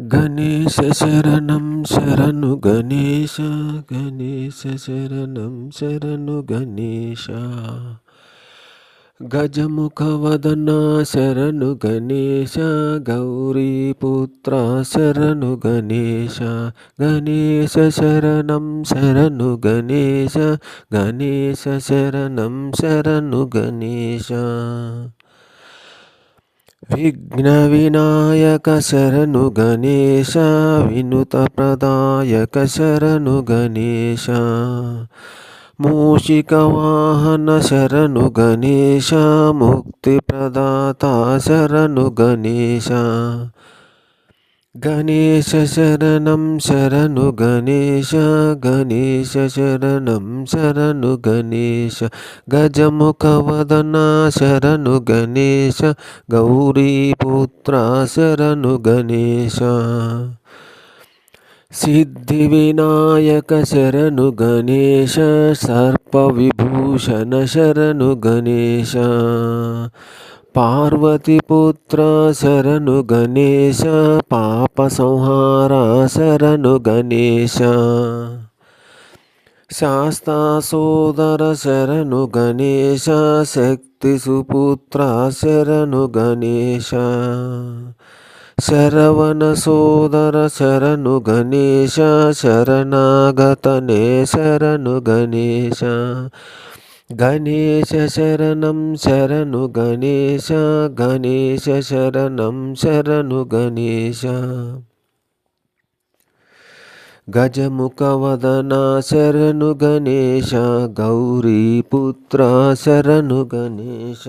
గణేశ శరణం శరణు గణేశ, గణేశ శరణం శరణు గణేశ. గజముఖ వదన శరణు గణేశ, గౌరీపుత్ర శరణు గణేశ. గణేశ శరణం శరణు గణేశ, గణేశ శరణం శరణు గణేశ. విఘ్న వినాయక శరణు గణేశ, వినుత ప్రదాయక శరణు గణేశ. మూషిక వాహన శరణు గణేశ, ముక్తి ప్రదాత శరణు గణేశ. గణేశ శరణం శరణు గణేశ, గణేశ శరణం శరణు గణేశ. గజముఖ వదన శరణు గణేశ, గౌరీపుత్ర శరణు గణేశ. సిద్ధి వినాయక శరణు గణేశ, సర్ప విభూషణ శరణు గణేశ. పార్వతీపుత్ర శరణు గణేశ, పాప సంహార శరణు గణేశ. శాస్తా సోదర శరణు గణేశ, శక్తి సుపుత్ర శరణు గణేశ. శరవణ సోదర శరణు గణేశ, శరణాగతనే శరణు గణేశ. గణేశ శరణం శరణు గణేశ, గణేశ శరణం శరణు గణేశ. గజముఖ వదన శరణు గణేశ, గౌరీపుత్ర శరణు గణేశ.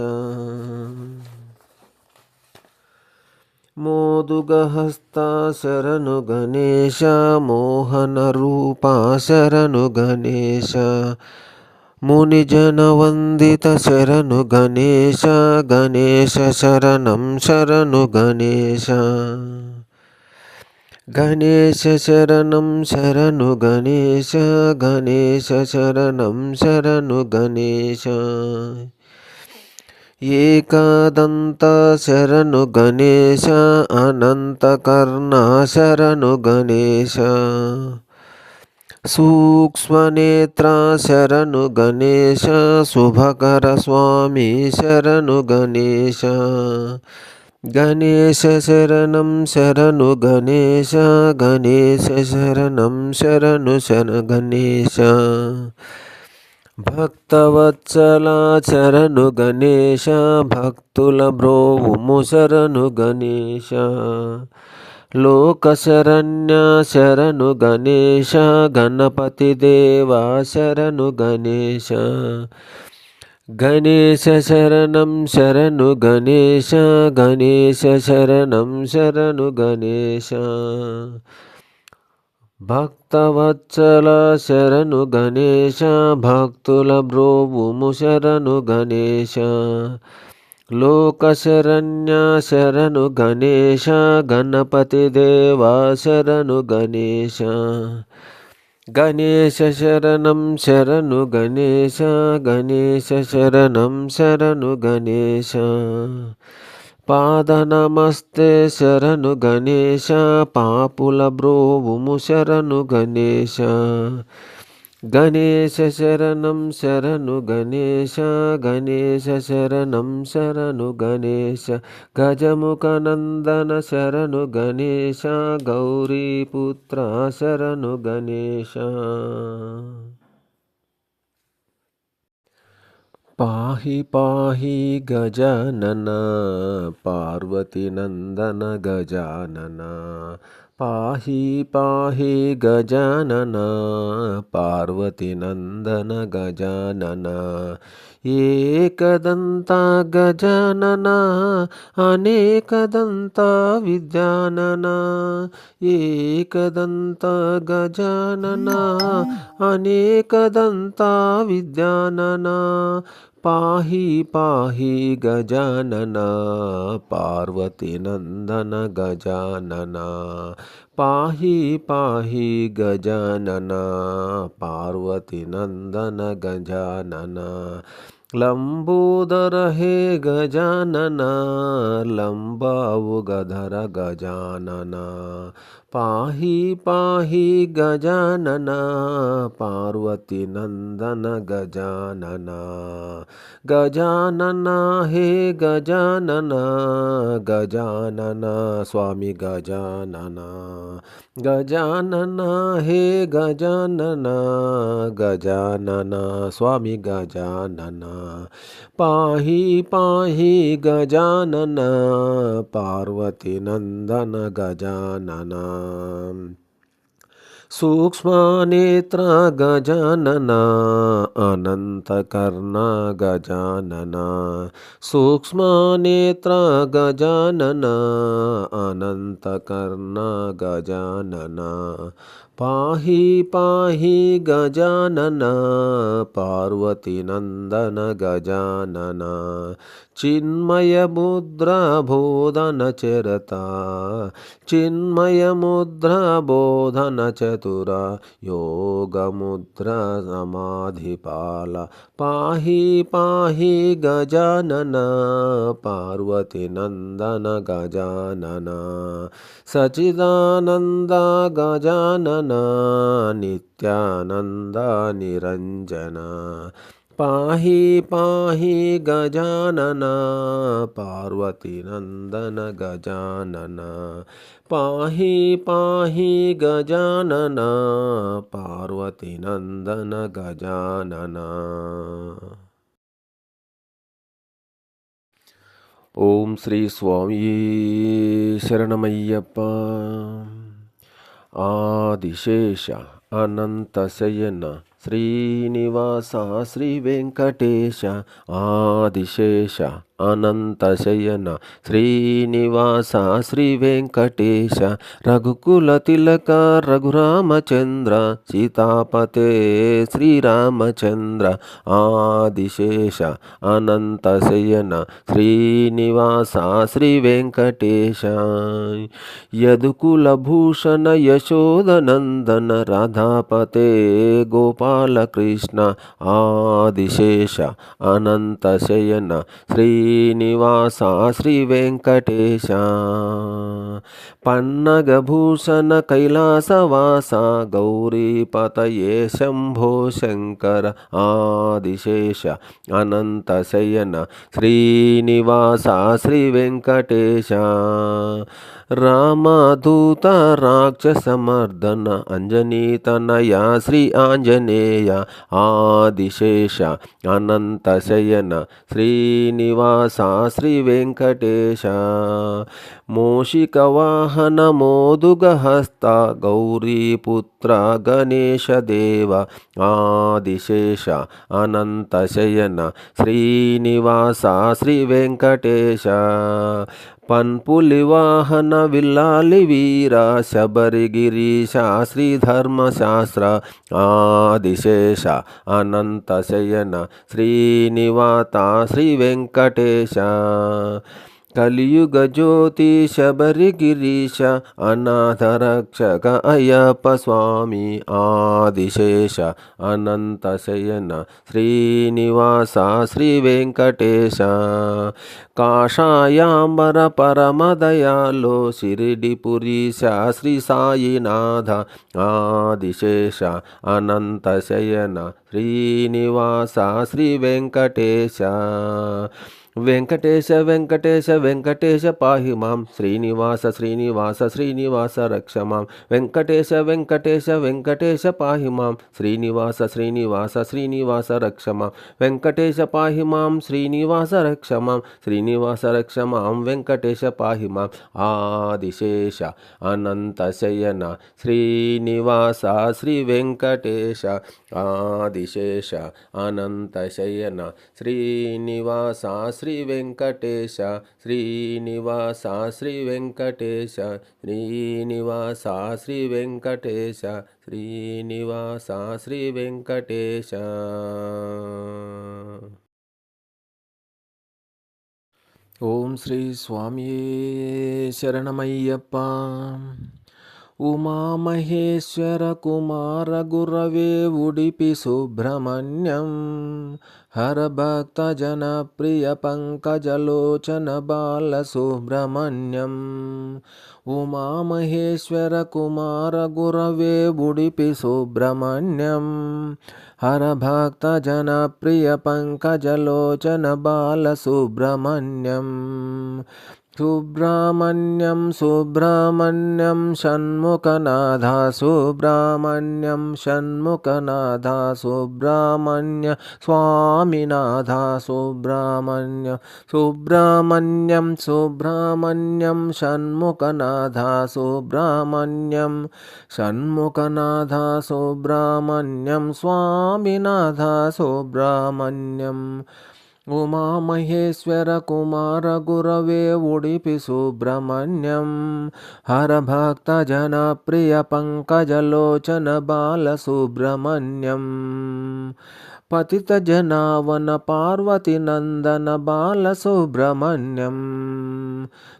మోదుగ హస్త శరణు గణేశ, మోహన రూప శరణు గణేశ. మునిజన వందిత శరణు గణేశ, గణేశ శరణం శరణు గణేశ. గణేశ శరణం శరణు గణేశ, గణేశ శరణం శరణు గణేశ. ఏకదంత శరణు గణేశ, అనంతకర్ణ శరణు గణేశ. సూక్ష్మనేత్ర శరణు గణేశ, శుభకర స్వామి శరణు గణేశ. గణేశ శరణం శరణు గణేశ, గణేశ శరణం శరణు గణేశ. భక్తవత్సల శరణు గణేశ, భక్తుల బ్రోవుము శరణు గణేశ. లోక శరణ్య శరణు గణేశ, గణపతి దేవా శరణు గణేశ. గణేశ శరణం శరణు గణేశ, గణేశ శరణం శరణు గణేశ. భక్తవత్సల శరణు గణేశ, భక్తుల బ్రోవుము శరణు గణేశ. లోక శరణ్య శరణు గణేశ, గణపతి దేవా శరణు గణేశ. గణేశ శరణం శరణు గణేశ, గణేశ శరణం శరణు గణేశ. పాద నమస్తే శరణు గణేశ, పాపుల బ్రోవుము శరణు గణేశ. గణేశ శరణం శరణు గణేశ, గణేశ శరణం శరణు గణేశ. గజముఖ నందన శరణు గణేశ, గౌరీపుత్ర శరణు గణేశ. పాహి పాహి గజానన, పార్వతీ నందన గజానన. పాహి పాహి గజానన, పార్వతీ నందన గజానన. ఏకదంత గజానన, అనేకదంత విద్యానన. ఏకదంత గజానన, అనేకదంత విద్యానన. పాహి పాహి గజానన, పార్వతీ నందన గజానన. పాహి పాహి గజానన, పార్వతీ నందన గజానన. లంబోదర హే గజానన లంబావుగధర గజానన పాహి పాహి గజానన పార్వతి నందన గజానన గజానన హే గజానన గజానన స్వామి గజానన గజానన హే గజానన గజానన స్వామి గజానన పాహి పాహి గజానన పార్వతి నందన గజానన సూక్ష్మనేత్ర గజానన అనంతకర్ణ గజానన సూక్ష్మనేత్ర గజానన అనంతకర్ణ గజానన పాహి పాహి గజానన పార్వతి నందన గజానన చిన్మయముద్ర బోధన చరత చిన్మయముద్ర బోధన చతుర యోగముద్ర సమాధిపాల పాహి పాహి గజానన పార్వతి నందన గజానన సచిదానంద గజానన నిత్యానంద నిరంజన పాహి పాహి గజానన పార్వతి నందన గజానన పాహి పాహి గజానన పార్వతి నందన గజానన. ఓం శ్రీ స్వామి శరణమయ్యప్ప. ఆదిశేష అనంతశయన శ్రీనివాస శ్రీ వెంకటేశ ఆదిశేష అనంతశయన శ్రీనివాస శ్రీ వెంకటేశ రఘుకుల తిలక రఘురామచంద్ర సీతాపతే శ్రీరామచంద్ర ఆదిశేష అనంతశయన శ్రీనివాస శ్రీ వెంకటేశ యదుకుల భూషణ యశోదనందన రాధాపతే గోపాలకృష్ణ ఆదిశేష అనంతశయన శ్రీనివాస శ్రీ వెంకటేశ పన్నగభూషణ కైలాసవాస గౌరీపతయే శంభో శంకర ఆదిశేష అనంతశయన శ్రీనివాస శ్రీ వెంకటేశ రామదూత రాక్షసమర్దన అంజనీతనయ శ్రీ ఆంజనేయ ఆదిశేష అనంతశయన శ్రీనివాస శ్రీ వెంకటేశ మూషిక వాహన మోదుగహస్త గౌరీపుత్ర గణేశదేవ ఆదిశేష అనంతశయన శ్రీనివాస శ్రీ వెంకటేశ పన్పులి వాహన విల్లాలి వీర శబరిగిరీశ శ్రీధర్మశాస్త్ర ఆదిశేష అనంతశయన శ్రీనివాస శ్రీ వెంకటేశ కలియుగ జ్యోతి శబరిగిరీశ అనాథరక్షక అయ్యప్ప స్వామి ఆదిశేష అనంతశయన శ్రీనివాస శ్రీ వెంకటేశ కాషాయాంబర పరమదయాలో షిరిడిపురీశ శ్రీ సాయినాథ ఆదిశేష అనంతశయన శ్రీనివాస శ్రీ వెంకటేశ వెంకటేశ వెంకటేశ వెంకటేశ పాహి మాం శ్రీనివాస శ్రీనివాస శ్రీనివాస రక్ష మాం వెంకటేశ వెంకటేశ వెంకటేశ పాహి మాం శ్రీనివాస శ్రీనివాస శ్రీనివాస రక్ష మాం వెంకటేశ పాహి మాం శ్రీనివాస రక్ష మాం శ్రీనివాస రక్ష మాం వెంకటేశ పాహి మాం ఆదిశేష అనంతశయన శ్రీనివాస శ్రీ వెంకటేశ ఆదిశేష అనంతశయన శ్రీనివాస శ్రీ వెంకటేశ శ్రీనివాస శ్రీ వెంకటేశ శ్రీనివాస శ్రీ వెంకటేశ శ్రీనివాస శ్రీ వెంకటేశ. ఓం శ్రీ స్వామియే శరణమయ్యప్ప. ఉమామహేశ్వర కుమార గురవే ఉడిపి సుబ్రహ్మణ్యం హర భక్త జనప్రియ పంకజలోచన బాల సుబ్రహ్మణ్యం ఉమామహేశ్వర కుమార గురవే ఉడిపి సుబ్రహ్మణ్యం హర భక్త జనప్రియ పంకజలోచన బాల సుబ్రహ్మణ్యం సుబ్రహ్మణ్యం సుబ్రహ్మణ్యం షణ్ముఖనాథ సుబ్రహ్మణ్యం షణ్ముఖనాథ సుబ్రహ్మణ్య స్వామినాథ సుబ్రహ్మణ్యం సుబ్రహ్మణ్యం సుబ్రహ్మణ్యం షణ్ముఖనాథ సుబ్రహ్మణ్యం షణ్ముఖనాథ సుబ్రహ్మణ్యం స్వామినాథ సుబ్రహ్మణ్యం ఉమామహేశ్వర కుమార గురవే ఉడిపి సుబ్రహ్మణ్యం హర భక్త జనప్రియ పంకజలోచన బాల సుబ్రహ్మణ్యం పతిత జనావన పార్వతి నందన బాల సుబ్రహ్మణ్యం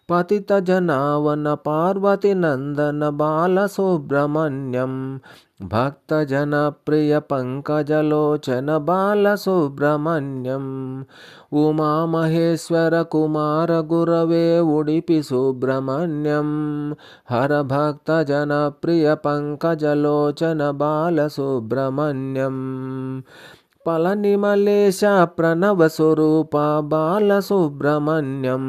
పతిత జనావన పార్వతి నందన బాల సుబ్రహ్మణ్యం భక్త జనప్రియ పంకజలోచన బాల సుబ్రహ్మణ్యం ఉమామహేశ్వర కుమార గురవే ఉడిపి సుబ్రహ్మణ్యం హర భక్త జనప్రియ పంకజలోచన బాల సుబ్రహ్మణ్యం పళనిమలేశ ప్రణవ స్వరూప బాల సుబ్రహ్మణ్యం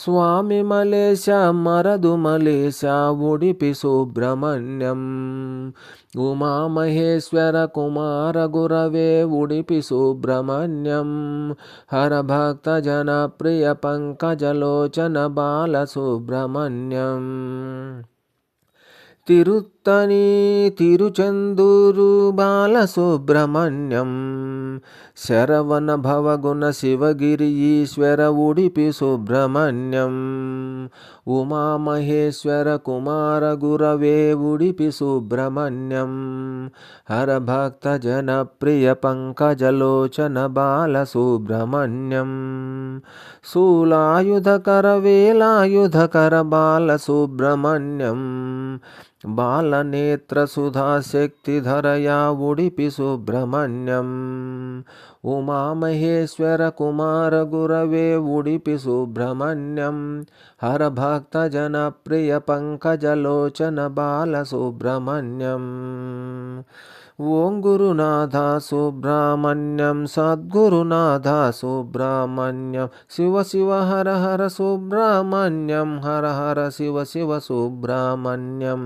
స్వామి మలేశ మరదు మలేశ ఉడిపి సుబ్రహ్మణ్యం ఉమామహేశ్వర కుమార గురవే ఉడిపి సుబ్రహ్మణ్యం హర భక్త జనప్రియ పంకజలోచన బాల సుబ్రహ్మణ్యం తిరుత్తని తిరుచందూరు బాల సుబ్రహ్మణ్యం శరవణ భవగుణ శివగిరి ఈశ్వర ఉడిపి సుబ్రహ్మణ్యం ఉమామహేశ్వర కుమార గురవే ఉడిపి సుబ్రహ్మణ్యం హర భక్త జనప్రియ పంకజలోచన బాల సుబ్రహ్మణ్యం శూలాయుధకర వేలాయుధకర బాల సుబ్రహ్మణ్యం బాలనేత్ర సుధాశక్తిధరయా ఉడిపి సుబ్రహ్మణ్యం ఉమామహేశ్వర కుమార గురవే ఉడిపి సుబ్రహ్మణ్యం హర భక్త జనప్రియ పంకజలోచన బాల సుబ్రహ్మణ్యం ఓం గురునాథ సుబ్రహ్మణ్యం సద్గురునాథ సుబ్రహ్మణ్యం శివ శివ హర హర సుబ్రహ్మణ్యం హర హర శివ శివ సుబ్రహ్మణ్యం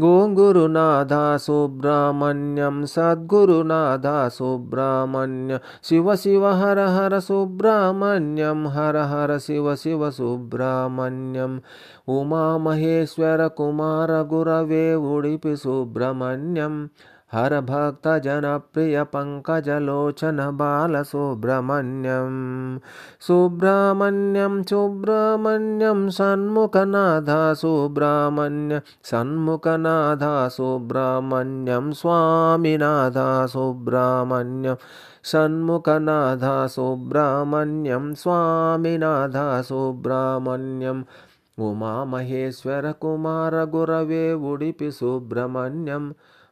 ఓం గురునాథ సుబ్రహ్మణ్యం సద్గురునాథ సుబ్రహ్మణ్యం శివ శివ హర హర సుబ్రహ్మణ్యం హర హర శివ శివ సుబ్రహ్మణ్యం ఉమామహేశ్వర కుమార గురవే ఉడిపి సుబ్రహ్మణ్యం హర భక్త జనప్రియ పంకజలోచన బాల సుబ్రహ్మణ్యం సుబ్రహ్మణ్యం సుబ్రహ్మణ్యం షణ్ముఖనాథ సుబ్రహ్మణ్యం షణ్ముఖనాథ సుబ్రహ్మణ్యం స్వామినాథ సుబ్రహ్మణ్యం షణ్ముఖనాథ సుబ్రహ్మణ్యం స్వామినాథ సుబ్రహ్మణ్యం ఉమామహేశ్వర కుమార గురవే ఉడిపి సుబ్రహ్మణ్యం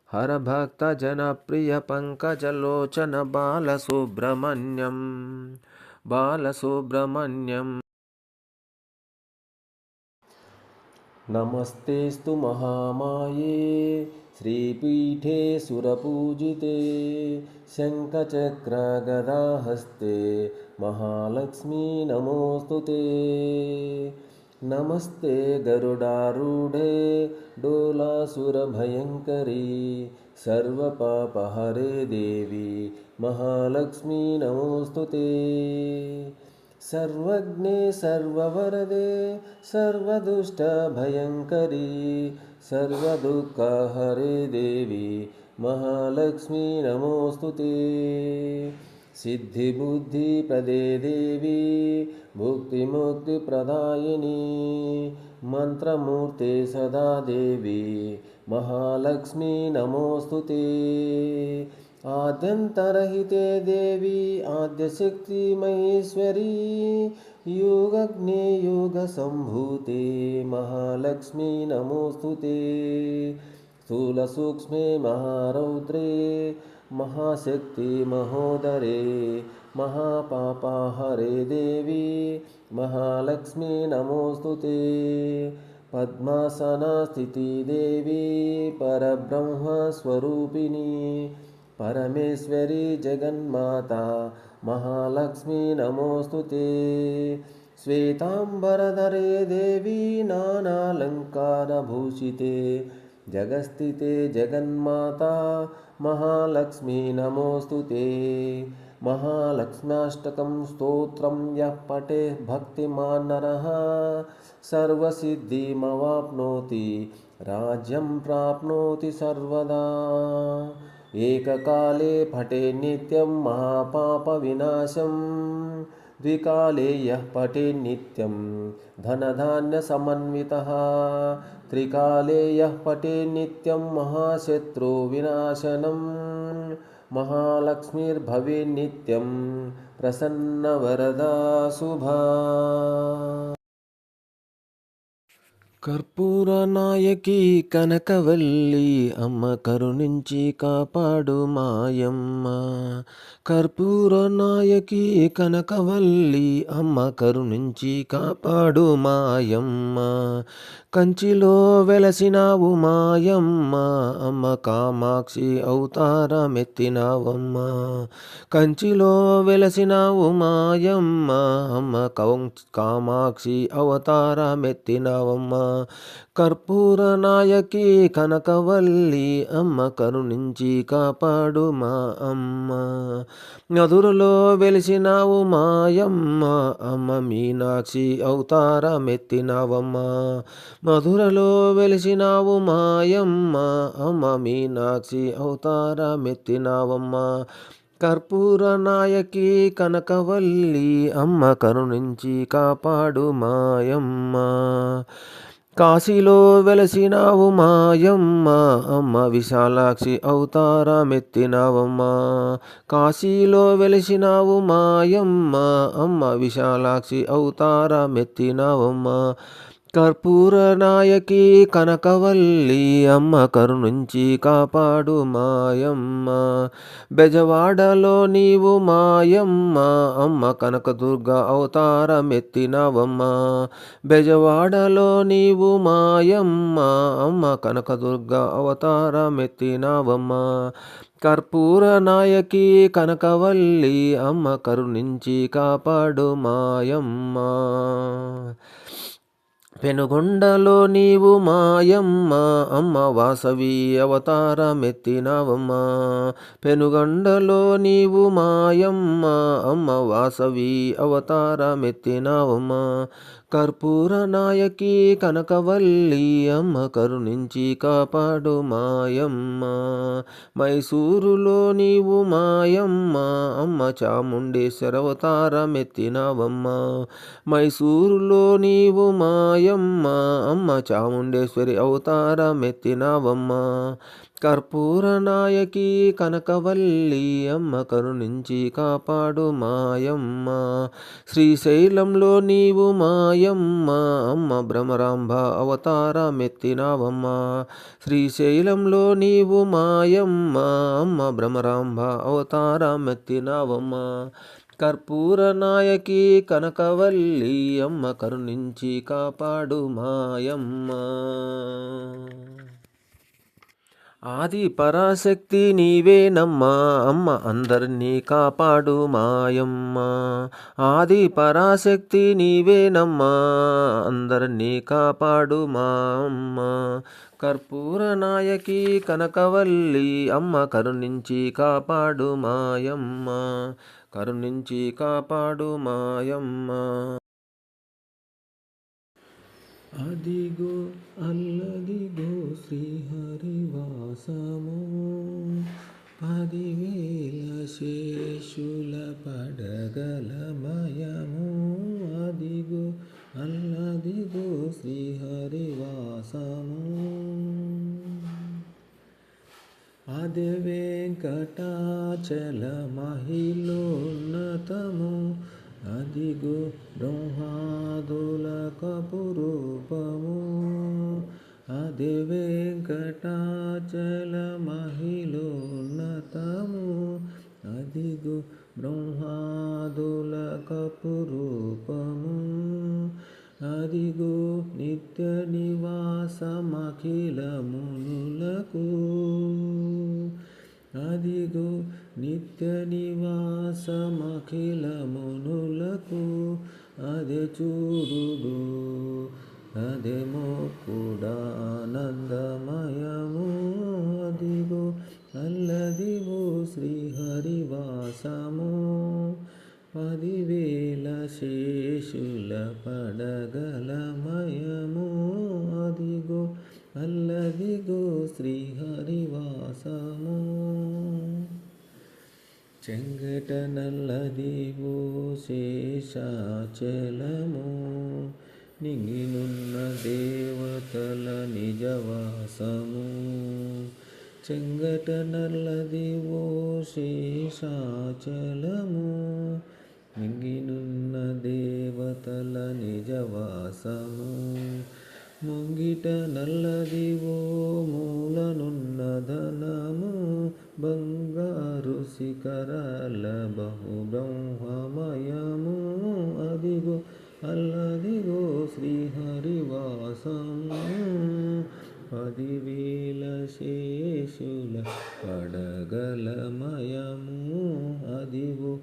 హర భక్త జనప్రియ పంకజలోచన బాల సుబ్రహ్మణ్యం బాల సుబ్రహ్మణ్యం నమస్తేస్తు మహామాయే శ్రీపీఠే సురపూజితే శంఖచక్రగదాహస్తే మహాలక్ష్మీ నమోస్తుతే నమస్తే గరుడారూఢే డోలాసురభయంకరీ సర్వపాపహరే దేవి మహాలక్ష్మీ నమోస్తుతే సర్వజ్ఞే సర్వవరదే సర్వదుష్టభయంకరీ సర్వదుఃఖహరే దేవి మహాలక్ష్మీ నమోస్తుతే సిద్ధిబుద్ధిప్రదే దేవి భుక్తిముక్తిప్రదాయిని మంత్రమూర్తే సదా దేవి మహాలక్ష్మీ నమోస్తుతే ఆద్యంతరహితే దేవి ఆద్యశక్తి మహేశ్వరీ योगज्ञे योगसम्भूते महालक्ष्मी नमोऽस्तुते। स्थूलसूक्ष्मे महारौद्रे महाशक्ति महोदरे महापापहरे देवी महालक्ष्मी नमोऽस्तुते। पद्मासनस्थिति देवी परब्रह्मस्वरूपिणी परमेश्वरी जगन्माता महालक्ष्मी नमोऽस्तुते। श्वेताम्बरधरे देवी नानालङ्कारभूषिते जगस्थिते जगन्माता महालक्ष्मी नमोऽस्तुते। महालक्ष्म्याष्टकं स्तोत्रं यः पठेत् भक्तिमान् नरः सर्वसिद्धिमवाप्नोति राज्यं प्राप्नोति सर्वदा। एककाले पठे नित्यं महापापविनाशं द्विकाले यः पठे नित्यं धनधान्यसमन्वितः त्रिकाले यः पठे नित्यं महाशत्रुविनाशनं महालक्ष्मीर्भवेत् नित्यं प्रसन्नवरदा शुभा। కర్పూరనాయకి కనకవల్లి అమ్మ కరుణించి కాపాడు మాయమ్మ. కర్పూరనాయకి కనకవల్లి అమ్మ కరుణించి కాపాడు మాయమ్మ. కంచిలో వెలసినావు మాయమ్మ అమ్మ కామాక్షి అవతారమెత్తినావమ్మ. కంచిలో వెలసినావు మాయమ్మ అమ్మ కామాక్షి అవతారమెత్తినావమ్మ. కర్పూరనాయకి కనకవల్లి అమ్మ కరుణించి కాపాడు మా అమ్మ. మధురలో వెలిసినావు మాయమ్మ అమ్మ మీనాక్షి అవతారమెత్తినావమ్మ. మధురలో వెలిసినావు మాయమ్మ అమ్మ మీనాక్షి అవతారమెత్తినావమ్మ. కర్పూరనాయకి కనకవల్లి అమ్మ కరుణించి కాపాడు మాయమ్మ. కాశీలో వెలసినావు మాయమ్మ అమ్మ విశాలాక్షి అవతారమెత్తినావమ్మ. కాశీలో వెలసినావు మాయమ్మ అమ్మ విశాలాక్షి అవతారమెత్తినావమ్మ. కర్పూరనాయకి కనకవల్లి అమ్మ కరుణించి కాపాడు మాయమ్మ. బెజవాడలో నీవు మాయమ్మ అమ్మ కనకదుర్గ అవతారమెత్తినావమ్మ. బెజవాడలో నీవు మాయమ్మ అమ్మ కనకదుర్గ అవతారమెత్తినావమ్మ. కర్పూరనాయకి కనకవల్లి అమ్మ కరుణించి కాపాడు మాయమ్మ. పెనుగొండలో నీవు మాయమ్మ అమ్మ వాసవి అవతారమెత్తినావమ్మ. పెనుగొండలో నీవు మాయమ్మ అమ్మ వాసవి అవతారమెత్తినావమ్మ. కర్పూరనాయకి కనకవల్లి అమ్మ కరుణించి కాపాడు మాయమ్మ. మైసూరులో నీవు మాయమ్మ అమ్మ చాముండేశ్వర అవతారమెత్తినావమ్మ. మైసూరులో నీవు మాయమ్మ అమ్మ చాముండేశ్వరి అవతారమెత్తినావమ్మ. కర్పూరనాయకి కనకవల్లి అమ్మ కరుణించి కాపాడు మాయమ్మ. శ్రీశైలంలో నీవు మాయమ్మ అమ్మ భ్రమరాంబ అవతారమెత్తినావమ్మ. శ్రీశైలంలో నీవు మాయమ్మ అమ్మ భ్రమరాంబ అవతారమెత్తినావమ్మ. కర్పూరనాయకి కనకవల్లి అమ్మ కరుణించి కాపాడు మాయమ్మ. ఆది పరాశక్తి నీవేనమ్మా అమ్మ అందరినీ కాపాడు మాయమ్మ. ఆది పరాశక్తి నీవేనమ్మా అందరినీ కాపాడు మా అమ్మ. కర్పూరనాయకి కనకవల్లి అమ్మ కరుణించి కాపాడు మాయమ్మ. కరుణించి కాపాడు మాయమ్మ. అదిగో అల్లదిగో శ్రీహరివాసము 10,000 శేషుల పడగలమయము. అదిగో అల్లదిగో శ్రీహరివాసము. అదే వెంకటాచల మహిళోన్నతము. అదిగో బ్రహ్మాదులకు రూపము, అది వెంకటాచలమహిలోన్నతము. అదిగో బ్రహ్మాదులకు రూపము, అదిగో నిత్య నివాసమఖిల మునులకు. అదిగో నిత్య నివాసమఖిల మునులకు. అదే చూడుడు అదే మొక్కుడానందమయము. అదిగో అల్లదిగో శ్రీహరివాసము, 10,000 శేషుల పడగలమయము. అదిగో అల్లదిగో శ్రీహరివాసము. చెంగట నల్లదివో శేషాచలము, నింగినున్న దేవతల నిజవాసము. చెంగట నల్లదివో శేషాచలము, నింగినున్న దేవతల నిజవాసము. ముంగిట నల్లదివో మూలనున్న ధనము, బంగారు శిఖరాల బహుబ్రహ్మమయము. అదిగో అల్లదిగో శ్రీహరివాసము, 10,000 శేషుల పడగలమయము. అదిగో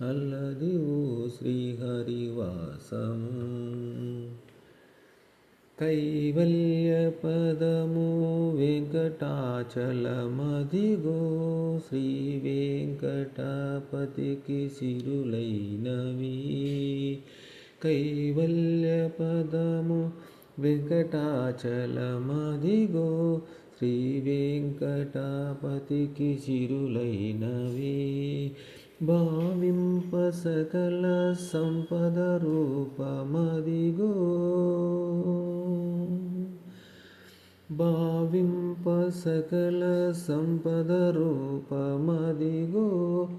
అల్లదిగో శ్రీహరివాసము. కైవల్య పదము వెంకటాచలమదిగో, శ్రీ వెంకటాపతికి సిరులైనవి. కైవల్య పదము వెంకటాచలమదిగో, శ్రీ వెంకటాపతికి సిరులైనవి. భావింప సకల సంపద రూపమదిగో, భావింప సకల సంపద రూపమదిగో.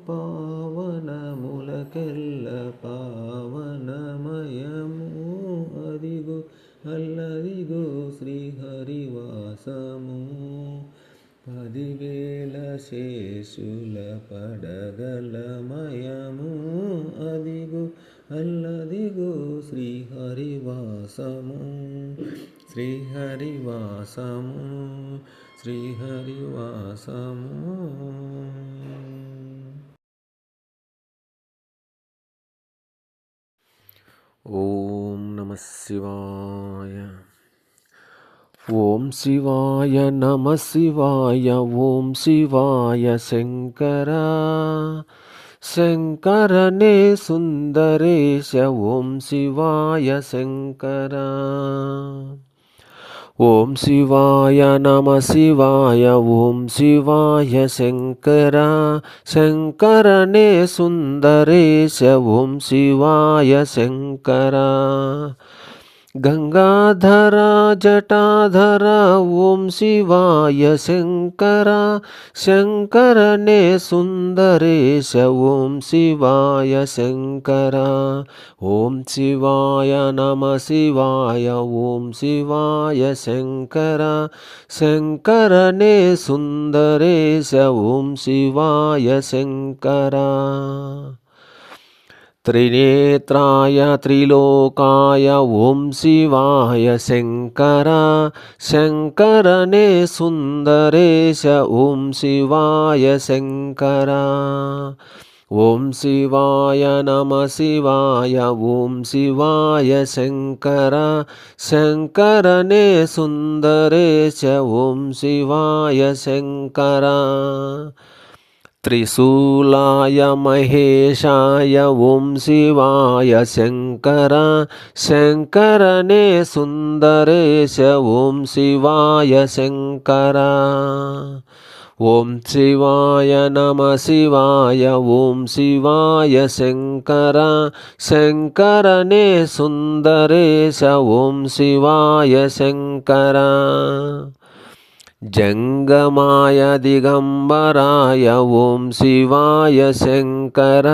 పావనములకెల్ల పావనమయము. అదిగో అల్లదిగో శ్రీహరివాసము, 10,000 శేషుల పడగలమయము. అదిగో అల్లదిగో శ్రీహరివాసము, శ్రీహరివాసము, శ్రీహరివాసము. ఓం నమః శివాయ. ఓం శివాయ నమః శివాయ. ఓం శివాయ శంకర శంకరనే సుందరేశ. ఓం శివాయ శంకర. ఓం శివాయ నమః శివాయ. ఓం శివాయ శంకర శంకరనే సుందరేశ. ఓం శివాయ శంకర. గంగాధర జటాధర. ఓం శివాయ శంకర శంకరనే సుందరేశ. ఓం శివాయ శంకర. ఓం శివాయ నమః శివాయ. ఓం శివాయ శంకర శంకరనే సుందరేశ. ఓం శివాయ శంకర. త్రినేత్రాయ త్రిలోకాయ. ఓం శివాయ శంకర శంకరనే సుందరేశ. ఓం శివాయ శంకర. ఓం శివాయ నమః శివాయ. ఓం శివాయ శంకర శంకరనే సుందరేశ. ఓం శివాయ శంకర. త్రిశూలాయ మహేశాయ. ఓం శివాయ శంకర శంకరనే సుందరేశ. ఓం శివాయ శంకర. ఓం శివాయ నమః శివాయ. ఓం శివాయ శంకర శంకరనే సుందరేశ. ఓం శివాయ శంకర. జంగమాయ దిగంబరాయ ఓం శివాయ శంకర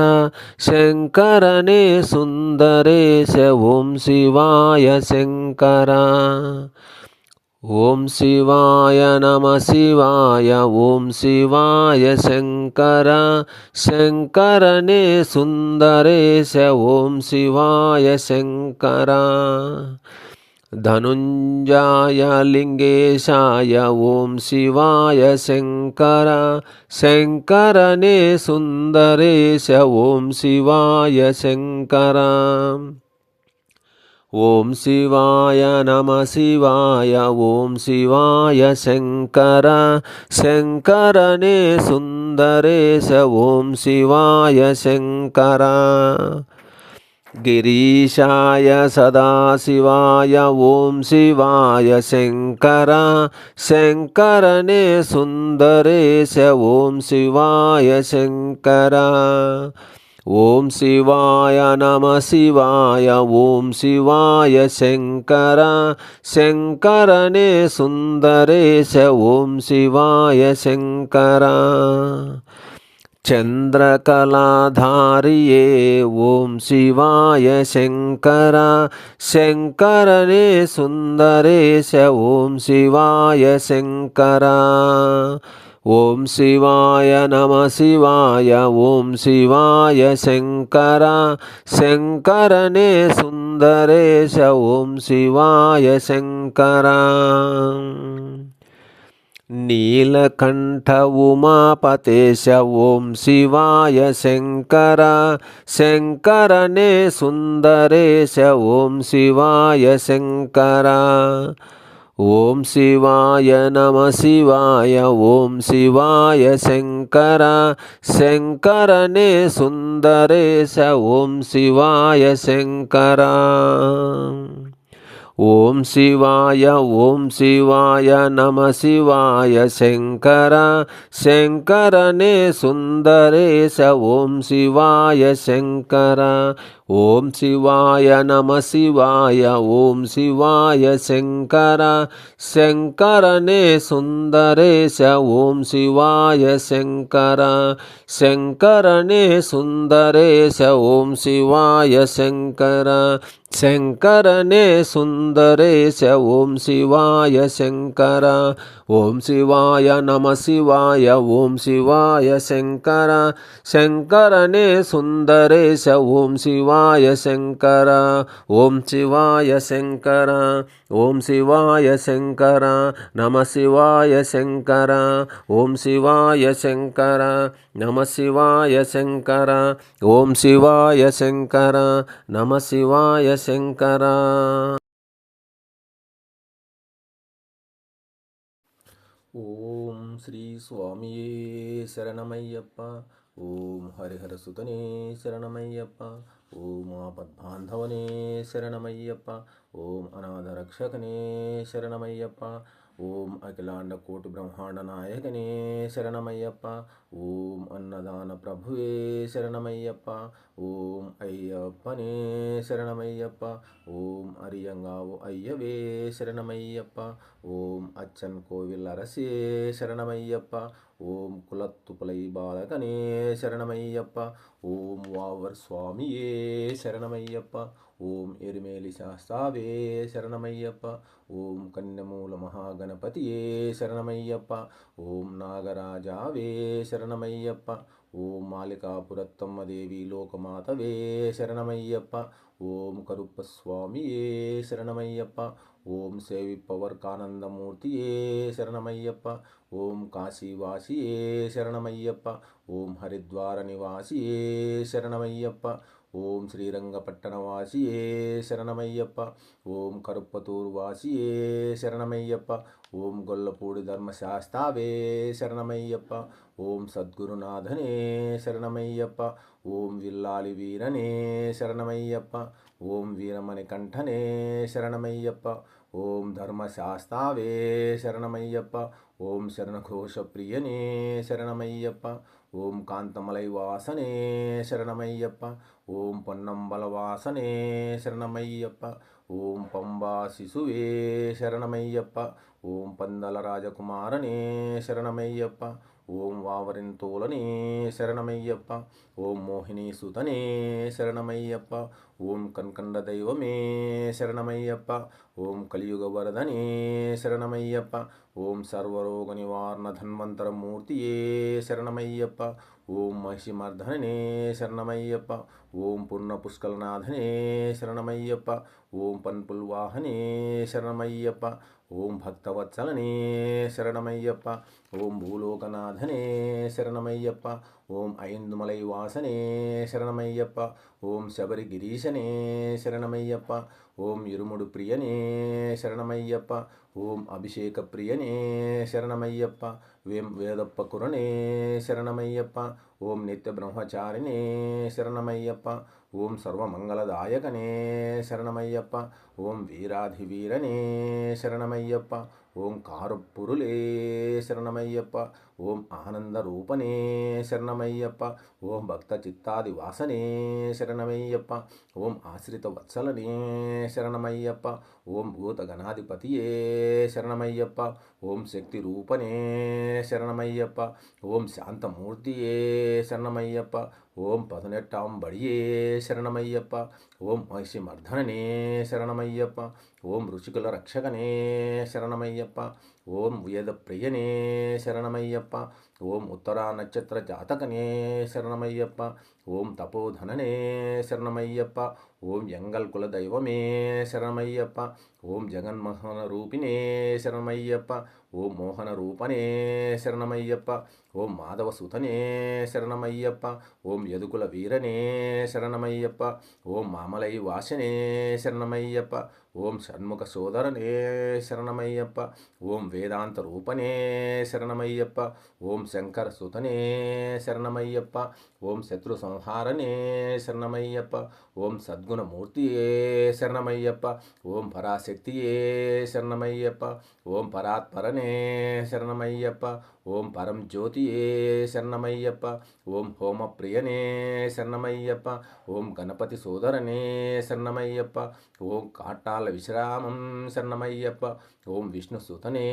శంకరనే సుందరేశ ఓం శివాయ శంకర ఓం శివాయ నమ శివాయ ఓం శివాయ శంకర శంకరనే సుందరేశ ఓం శివాయ శంకర ధనుంజాయ లింగేశాయ ఓం శివాయ శంకర శంకరనే సుందరేశ ఓం శివాయ శంకర ఓం శివాయ నమ శివాయ ఓం శివాయ శంకర శంకరనే సుందరేశ ఓం శివాయ శంకర గిరీశాయ సదాశివాయ ఓం శివాయ శంకర శంకరనే సుందరేశ ఓం శివాయ శంకర ఓం శివాయ నమ శివాయ ఓం శివాయ శంకర శంకరనే సుందరేశ ఓం శివాయ శంకర చంద్రకళాధారియే ఓం శివాయ శంకర శంకరనే సుందరేశ ఓం శివాయ శంకర ఓం శివాయ నమ శివాయ ఓం శివాయ శంకర శంకరనే సుందరేశ ఓం శివాయ శంకర నీలకంఠ ఉమాపతేశ ఓం శివాయ శంకర శంకరనే సుందరేశ ఓం శివాయ శంకర ఓం శివాయ నమ శివాయ ఓం శివాయ శంకర శంకరనే సుందరేశ ఓం శివాయ శంకర ఓం శివాయ నమ శివాయ శంకర శంకరనే సుందరేశ ఓం శివాయ శంకర ఓం శివాయ నమ శివాయ ఓం శివాయ శంకర శంకరనే సుందరేశ ఓం శివాయ శంకర శంకరనే సుందరేశ ఓం శివాయ శంకర శంకరనే సుందరేశ ఓం శివాయ శంకర ఓం శివాయ నమ శివాయ ఓం శివాయ శంకర శంకరనే సుందరేశ ఓం శివాయ శంకర ఓం శివాయ శంకర ఓం శివాయ శంకర నమ శివాయ శంకర ఓం శివాయ శంకర నమ శివాయ శంకర ఓం శివాయ శంకర నమ శివాయ శంకర ఓం శ్రీ స్వామియే శరణమయ్యప్ప ఓం హరిహర సుతనే శరణమయ్యప్ప ఓం ఆపద్బాంధవనే శరణమయ్యప్ప ఓం అనాథ రక్షకనే శరణమయ్యప్ప ఓం అఖిలాండ కోటి బ్రహ్మాండ నాయకనే శరణమయ్యప్ప ఓం అన్నదాన ప్రభువే శరణమయ్యప్ప ఓం అయ్యప్పనే శరణమయ్యప్ప ఓం అరియంగావు అయ్యవే శరణమయ్యప్ప ఓం అచ్చన్ కోవిల్ అరసే శరణమయ్యప్ప ఓం కులత్తుపులై బాలకనే శరణమయ్యప్ప ఓం వావర్ స్వామియే శరణమయ్యప్ప ఓం ఎరిమేలి శాస్తావే శరణమయ్యప్ప ఓం కన్యమూల మహాగణపతియే శరణమయ్యప్ప ఓం నాగరాజావే శరణమయ్యప్ప ఓం మాలికాపురత్తమ్మ దేవి లోకమాతవే శరణమయ్యప్ప ఓం కరుప్ప స్వామియే శరణమయ్యప్ప ఓం సేవిప్పవర్కానందమూర్తియే శరణమయ్యప్ప ఓం కాశీవాసియే శరణమయ్యప్ప ఓం హరిద్వార నివాసియే శరణమయ్యప్ప ఓం శ్రీరంగపట్టణవాసియే శరణమయ్యప్ప ఓం కరుప్పతూరు వాసియే శరణమయ్యప్ప ఓం గొల్లపూడి ధర్మశాస్త్రావే శరణమయ్యప్ప ఓం సద్గురునాథనే శరణమయ్యప్ప ఓం విల్లాలి వీరనే శరణమయ్యప్ప ఓం వీరమణి కంఠనే శరణమయ్యప్ప ఓం ధర్మశాస్త్రావే శరణమయ్యప్ప ఓం శరణఘోష ప్రియనే శరణమయ్యప్ప ఓం కాంతమలై వాసనే శరణమయ్యప్ప ఓం పొన్నంబల వాసనే శరణమయ్యప్ప ఓం పంబా శిశువే శరణమయ్యప్ప. ఓం పందల రాజకుమారనే శరణమయ్యప్ప. ఓం వావరింతోలనే శరణమయ్యప్ప. ఓం మోహిని సుతనే శరణమయ్యప్ప. ఓం కన్కండ దైవమే శరణమయ్యప్ప. ఓం కలియుగ వరదనే శరణమయ్యప్ప. ఓం సర్వరోగ నివారణ ధన్వంతరమూర్తియే శరణమయ్యప్ప. ఓం మహిషిమర్ధననే శరణమయ్యప్ప. ఓం పూర్ణ పుష్కలనాథనే శరణమయ్యప్ప. ఓం పన్పుల్వాహనే శరణమయ్యప్ప. ఓం భక్తవత్సలనే శరణమయ్యప్ప. ఓం భూలోకనాథనే శరణమయ్యప్ప. ఓం ఐందుమలై వాసనే శరణమయ్యప్ప. ఓం శబరిగిరీశనే శరణమయ్యప్ప. ఓం ఇరుముడు ప్రియనే శరణమయ్యప్ప. ఓం అభిషేక ప్రియనే శరణమయ్యప్ప. వేం వేదప్ప కురనే శరణమయ్యప్ప. ఓం నిత్య బ్రహ్మచారినే శరణమయ్యప్ప. ఓం సర్వమంగళదాయకనే శరణమయ్యప్ప. ఓం వీరాధివీరనే శరణమయ్యప్ప. ఓం కారుప్పురులే శరణమయ్యప్ప. ఓం ఆనందరూపనే శరణమయ్యప్ప. ఓం భక్త చిత్తాది వాసనే శరణమయ్యప్ప. ఓం ఆశ్రిత వత్సలనే శరణమయ్యప్ప. ఓం భూతగణాధిపతియే శరణమయ్యప్ప. ఓం శక్తి రూపనే శరణమయ్యప్ప. ఓం శాంతమూర్తియే శరణమయ్యప్ప. ఓం పదునెట్టాంబడియే శరణమయ్యప్ప. ఓం మహిషిమర్ధననే శరణమయ్యప్ప. ఓం ఋషికుల రక్షకనే శరణమయ్యప్ప. ఓం వేదప్రియనే శరణమయ్యప్ప. ఓం ఉత్తరా నక్షత్ర జాతకనే శరణమయ్యప్ప. ఓం తపోధననే శరణమయ్యప్ప. ఓం ఎంగల్ కుల దైవమే శరణమయ్యప్ప. ఓం జగన్మోహన రూపిణే శరణమయ్యప్ప. ఓం మోహన రూపనే శరణమయ్యప్ప. ఓం మాధవ సుతనే శరణమయ్యప్ప. ఓం యదుకుల వీరనే శరణమయ్యప్ప. ఓం మామలై వాసనే శరణమయ్యప్ప. ఓం షణ్ముఖ సోదరనే శరణమయ్యప్ప. ఓం వేదాంత రూపనే శరణమయ్యప్ప. ఓం శంకర సుతనే శరణమయ్యప్ప. ఓం శత్రు సంహారనే శరణమయ్యప్ప. ఓం సద్గుణమూర్తియే శరణమయ్యప్ప. ఓం పరాశక్తియే శరణమయ్యప్ప. ఓం పరాత్పరనే శరణమయ్యప్ప. ఓం పరం జ్యోతియే శరణమయ్యప్ప. ఓం హోమప్రియనే శరణమయ్యప్ప. ఓం గణపతి సోదరనే శరణమయ్యప్ప. ఓం కాటాల విశ్రామం శరణమయ్యప్ప. ఓం విష్ణు సుతనే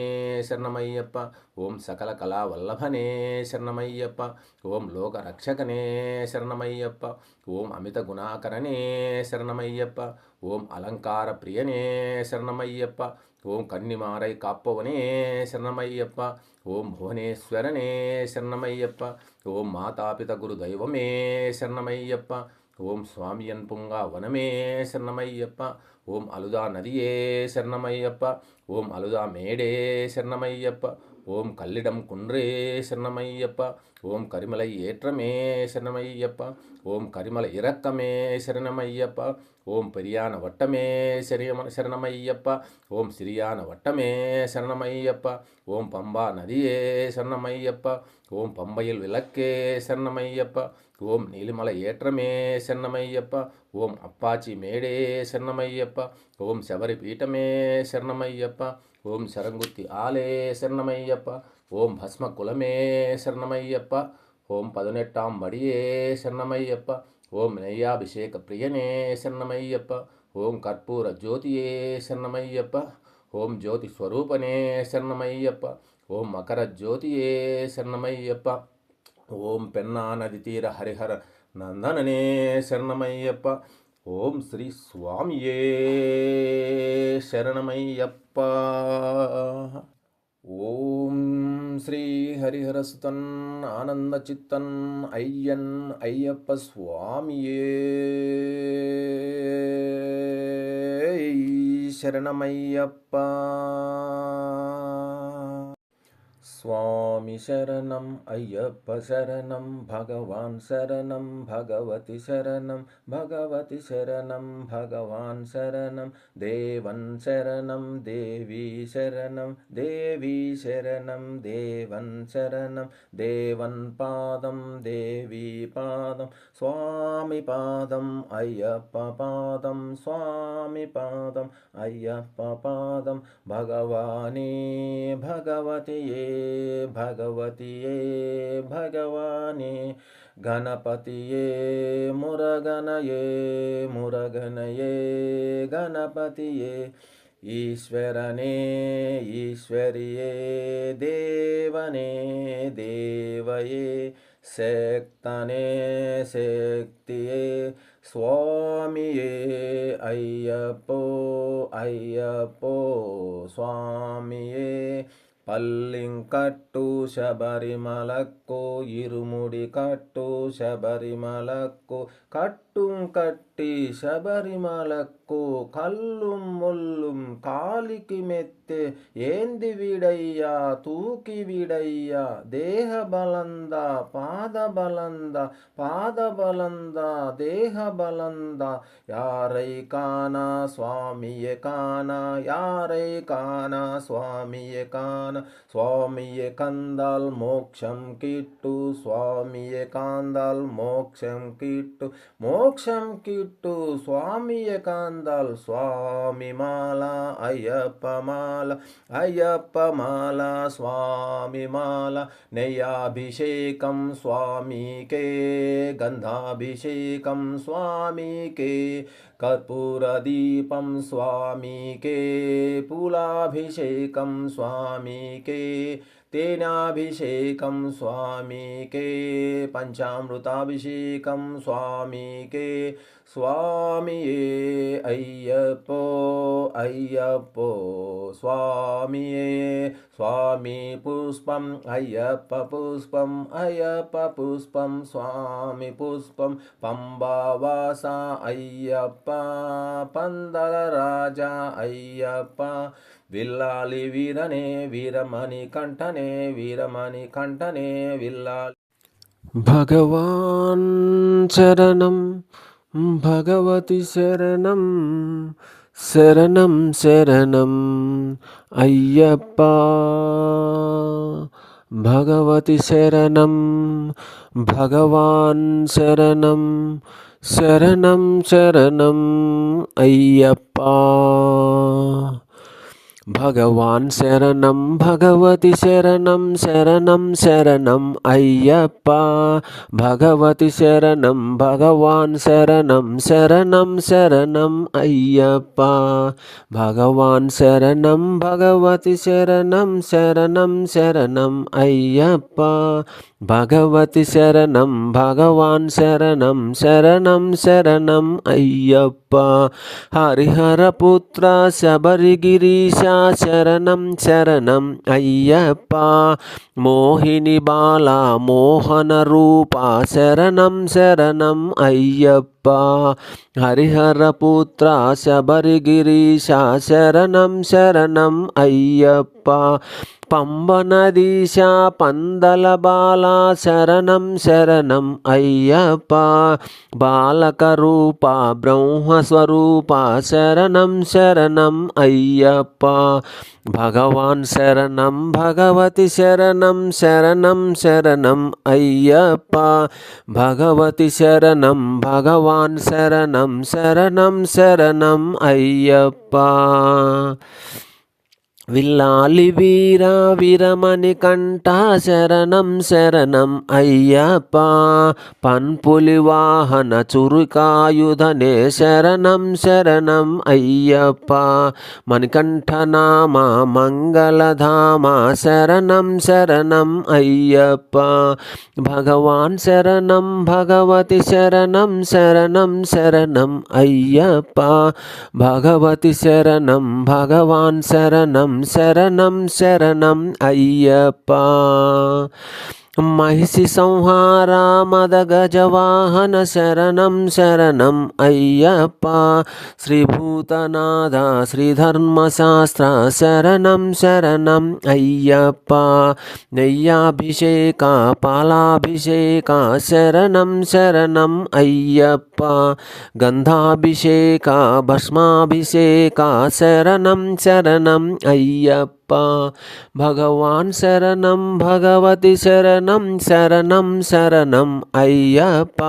శరణమయ్యప్ప. ఓం సకల కళావల్లభనే శరణమయ్యప్ప. ఓం లోకరక్షకనే శరణమయ్యప్ప. ఓం అమిత గుణాకరనే శరణమయ్యప్ప. ఓం అలంకార ప్రియనే శరణమయ్యప్ప. ఓం కన్నిమారై కాప్పవనే శరణమయ్యప్ప. ఓం భువనేశ్వరనే శరణమయ్యప్ప. ఓం మాతాపిత గురుదైవమే శరణమయ్యప్ప. ఓం స్వామియన్ పుంగా వనమే శరణమయ్యప్ప. ఓం అలుదా నదియే శరణమయ్యప్ప. ఓం అలుదా మేడే శరణమయ్యప్ప. ఓం కల్లిడం కుండ్రే శరణమయ్యప్ప. ఓం కరిమల ఏట్రమే శరణమయ్యప్ప. ఓం కరిమల ఇరక్కమే శరణమయ్యప్ప. ఓం పెరియాన వట్టమే శరణమయ్యప్ప. ఓం సిరియాన వట్టమే శరణమయ్యప్ప. ఓం పంబా నదియే శరణమయ్యప్ప. ఓం పంబయిల్ విలక్కే శరణమయ్యప్ప. ఓం నీలిమల ఏట్రమే శరణమయ్యప్ప. ఓం అప్పాచి మేడే శరణమయ్యప్ప. ఓం శబరి పీఠమే శరణమయ్యప్ప. ఓం శరంగుత్తి ఆలే శరణమయ్యప్ప. ఓం భస్మ కులమే శరణమయ్యప్ప. ఓం పదునెట్టాంబడియే శరణమయ్యప్ప. ఓం నెయ్యాభిషేక ప్రియనే శరణమయ్యప్ప. ఓం కర్పూర జ్యోతియే శరణమయ్యప్ప. ఓం జ్యోతి స్వరూపనే శరణమయ్యప్ప. ఓం మకర జ్యోతియే శరణమయ్యప్ప. ఓం పెన్నా నది తీర హరిహర నందననే శరణమయ్యప్ప. ఓం శ్రీ స్వామియే శరణమయ్యప్ప. ఓం శ్రీ హరిహరసుతన్ ఆనందచిత్తన్ అయ్యన్ అయ్యప్ప స్వామియే శరణమయ్యప్ప. స్వామి శరణం అయ్యప్ప శరణం భగవాన్ శరణం భగవతి శరణం భగవతి శరణం భగవాన్ శరణం దేవన్ శరణం దేవీ శరణం దేవీ శరణం దేవన్ శరణం దేవన్ పాదం దేవీ పాదం స్వామి పాదం అయ్యప్ప పాదం స్వామి పాదం అయ్యప్ప పాదం భగవానే భగవతియే భగవతియే భగవానే గణపతియే మురగనయే మురగనయే గణపతియే ఈశ్వరనే ఈశ్వరియే దేవనే దేవయే శక్తనే శక్తియే స్వామియే అయ్యప్పో అయ్యప్పో స్వామియే పల్లింకట్టు శబరిమలక్కు ఇరుముడి కట్టు శబరిమలక్కు కట్టుం కట్టి శబరిమలక్కు కల్లుం ముల్లుం కాలికి మెత్తె ఏంది విడయ్యా తూకి విడయ్యా దేహ బలంద పాద బలంద పాద బలంద దేహ బలంద యారై కానా స్వామియే కానా యారై కానా స్వామియే కానా స్వామియే కందాల్ మోక్షం కిట్టు స్వామియే కాందాల్ మోక్షం కిట్టు మోక్షం కిట్టు స్వామియే కాందాల్ స్వామి మాల అయ్యప్ప మాల అయ్యప్ప మాల స్వామి మాల నెయ్యాభిషేకం స్వామికే గంధాభిషేకం స్వామికే కర్పూరదీపం స్వామికే పూలాభిషేకం స్వామికే తేనాభిషేకం స్వామికే పంచామృతాభిషేకం స్వామికే స్వామియే అయ్యప్పో అయ్యప్పో స్వామియే స్వామి పుష్పం అయ్యప్ప పుష్పం అయ్యప్ప పుష్పం స్వామి పుష్పం పంబావాస అయ్యప్ప పందల రాజా అయ్యప్ప విల్లాలి వీరనే వీరమణి కంఠనే వీరమణి కంఠనే విల్లాలి భగవాన్ శరణం భగవతి శరణం శరణం శరణం అయ్యప్ప భగవతి శరణం భగవాన్ శరణం శరణం శరణం అయ్యప్ప భగవాన్ శరణం భగవతి శరణం శరణం శరణం అయ్యప్ప భగవతి శరణం భగవాన్ శరణం శరణం శరణం అయ్యప్ప భగవాన్ శరణం భగవతి శరణం శరణం శరణం అయ్యప్ప భగవతి శరణం భగవాన్ శరణం శరణం శరణం అయ్యప్ప హరిహరపుత్ర శబరిగిరీశ శరణం శరణం అయ్యప్ప మోహిని బాల మోహన రూప శరణం శరణం అయ్యప్ప హరిహరపుత్ర శబరిగిరీశ శరణం శరణం అయ్యప్ప పంబనదీశ పందల బాల శరణం శరణం అయ్యప్ప బాలక రూప బ్రహ్మస్వరూప శరణం శరణం అయ్యప్ప భగవాన్ శరణం భగవతి శరణం శరణం శరణం అయ్యప్ప భగవతి శరణం భగవాన్ శరణం శరణం శరణం అయ్యప్ప విల్లాలి వీర వీరమణి కంఠ శరణం శరణం అయ్యప్ప పన్పులి వాహన చురుకాయుధనే శరణం శరణం అయ్యప్ప మణికంఠనామ మంగళధామ శరణం శరణం అయ్యప్ప భగవాన్ శరణం భగవతి శరణం శరణం శరణం అయ్యప్ప భగవతి శరణం భగవాన్ శరణం శరణం శరణం అయ్యప్ప మహిషి సంహార మద గజవాహన శరణం శరణం అయ్యప్ప శ్రీభూతనాథ శ్రీధర్మశాస్త్ర శరణం శరణం అయ్యప్ప నెయ్యాభిషేక పాలాభిషేక శరణం శరణం అయ్యప్ప గంధాభిషేక భస్మాభిషేక శరణం శరణం అయ్యప్ప భగవాన్ శరణం భగవతి శరణం శరణం శరణం అయ్యప్ప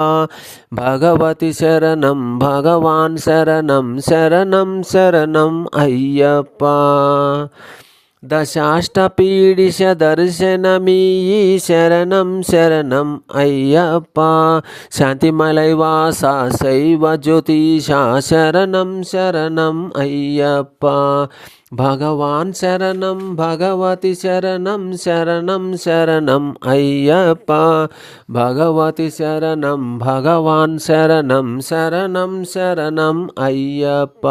భగవతి శరణం భగవాన్ శరణం శరణం శరణం అయ్యప్ప దశాష్టపీడిశ దర్శనమీయి శరణం శరణం అయ్యప్ప శాంతిమలైవాస శైవ జ్యోతిష శరణం శరణం అయ్యప్ప భగవాన్ శరణం భగవతి శరణం శరణం శరణం అయ్యప్ప భగవతి శరణం భగవాన్ శరణం శరణం శరణం అయ్యప్ప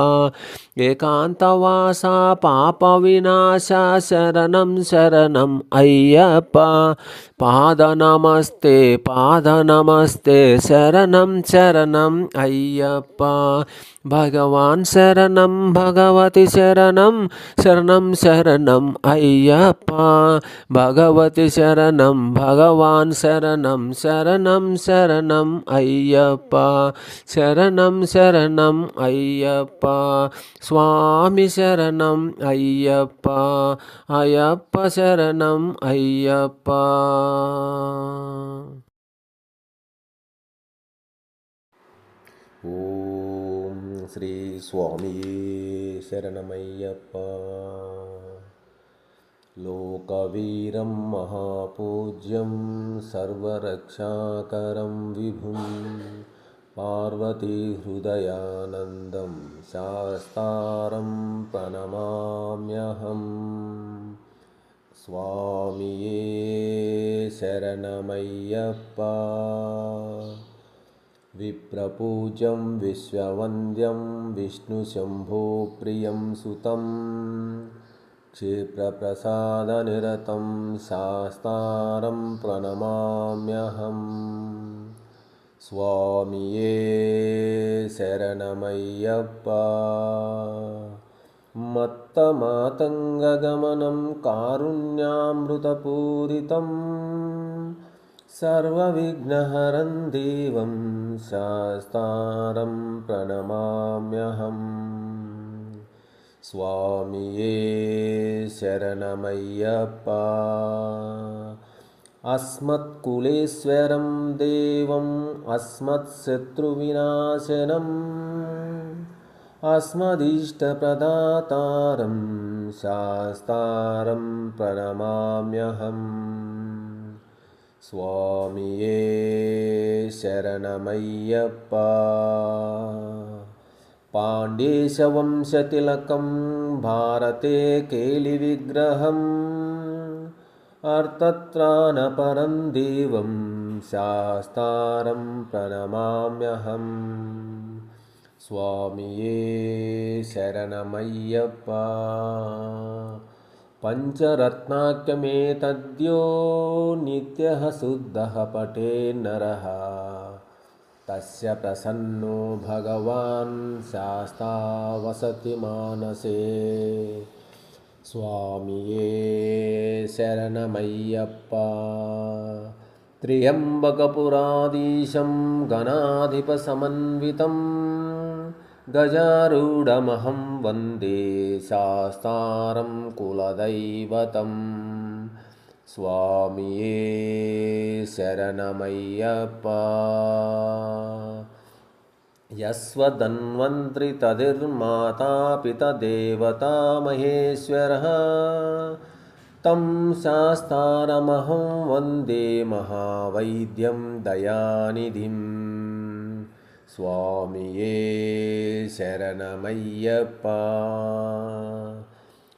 ఏకాంతవాస పాప వినాశ శరణం శరణం అయ్యప్ప పాద నమస్తే శరణం శరణం అయ్యప్ప భగవాన్ శరణం భగవతి శరణం శరణం శరణం అయ్యప్ప భగవతి శరణం భగవాన్ శరణం శరణం శరణం అయ్యప్ప శరణం శరణం అయ్యప్ప స్వామి శరణం అయ్యప్ప అయ్యప్ప శరణం అయ్యప్ప. ఓం శ్రీ స్వామియే శరణమయ్యప్ప. లోకవీరం మహాపూజ్యం సర్వరక్షాకరం విభుం పార్వతీహృదయానందం శాస్తారం ప్రణమామ్యహం. స్వామియే శరణమయ్యప్ప. విప్రపూజ్యం విశ్వవంద్యం విష్ణుశంభో ప్రియం సుతం క్షిప్రప్రసాదనిరతం శాస్తారం ప్రణమామ్యహం. స్వామియే శరణమయ్యప్ప. మత్తమాతంగగమనం కారుణ్యామృతపూరితం సర్వవిఘ్నహరం దేవం శాస్తారం ప్రణమామ్యహం. స్వామియే శరణమయ్యప్ప. అస్మత్కులేశ్వరం దేవం అస్మత్శత్రువినాశనం అస్మదీష్టప్రదాతారం శాస్తారం ప్రణమామ్యహం. స్వామియే శరణమయ్యప్ప. పాండేశవంశతిలకం భారతే కేళివిగ్రహం అర్థత్రాణపరం దేవం శాస్తారం ప్రణమామ్యహం. స్వామియే శరణమయ్యప్ప. పంచరత్నాఖ్యమేతద్యో నిత్యః శుద్ధః పఠేన్నరః తస్య ప్రసన్నో భగవాన్ శాస్తా వసతి మానసే. స్వామియే శరణమయ్యప్ప. త్ర్యంబకపురాధీశం గణాధిపసమన్వితం గజారూఢమహం వందే శాస్తారం కులదైవతం. స్వామియే శరణమయ్యప్ప. యస్వధన్వంత్రి తదిర్మాతా పితదేవతా మహేశ్వరః తం శాస్తారమహం వందే మహావైద్యం దయానిధిం. స్వామియే శరణమయ్యప్ప.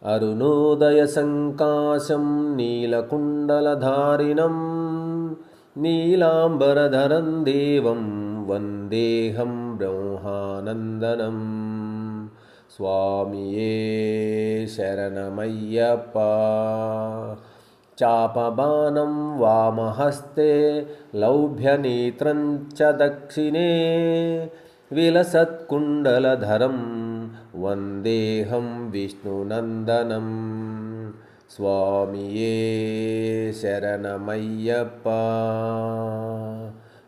అరుణోదయ సంకాశం నీలకుండలధారిణం నీలాంబరధరం దేవం వందేహం బ్రహ్మానందనం. స్వామియే శరణమయ్యప్ప. చాపబాణం వామహస్తే లౌభ్యనేత్రం చ దక్షిణే విలసత్కుండలధరం వందేహం విష్ణునందనం. స్వామియే శరణమయ్యప్ప.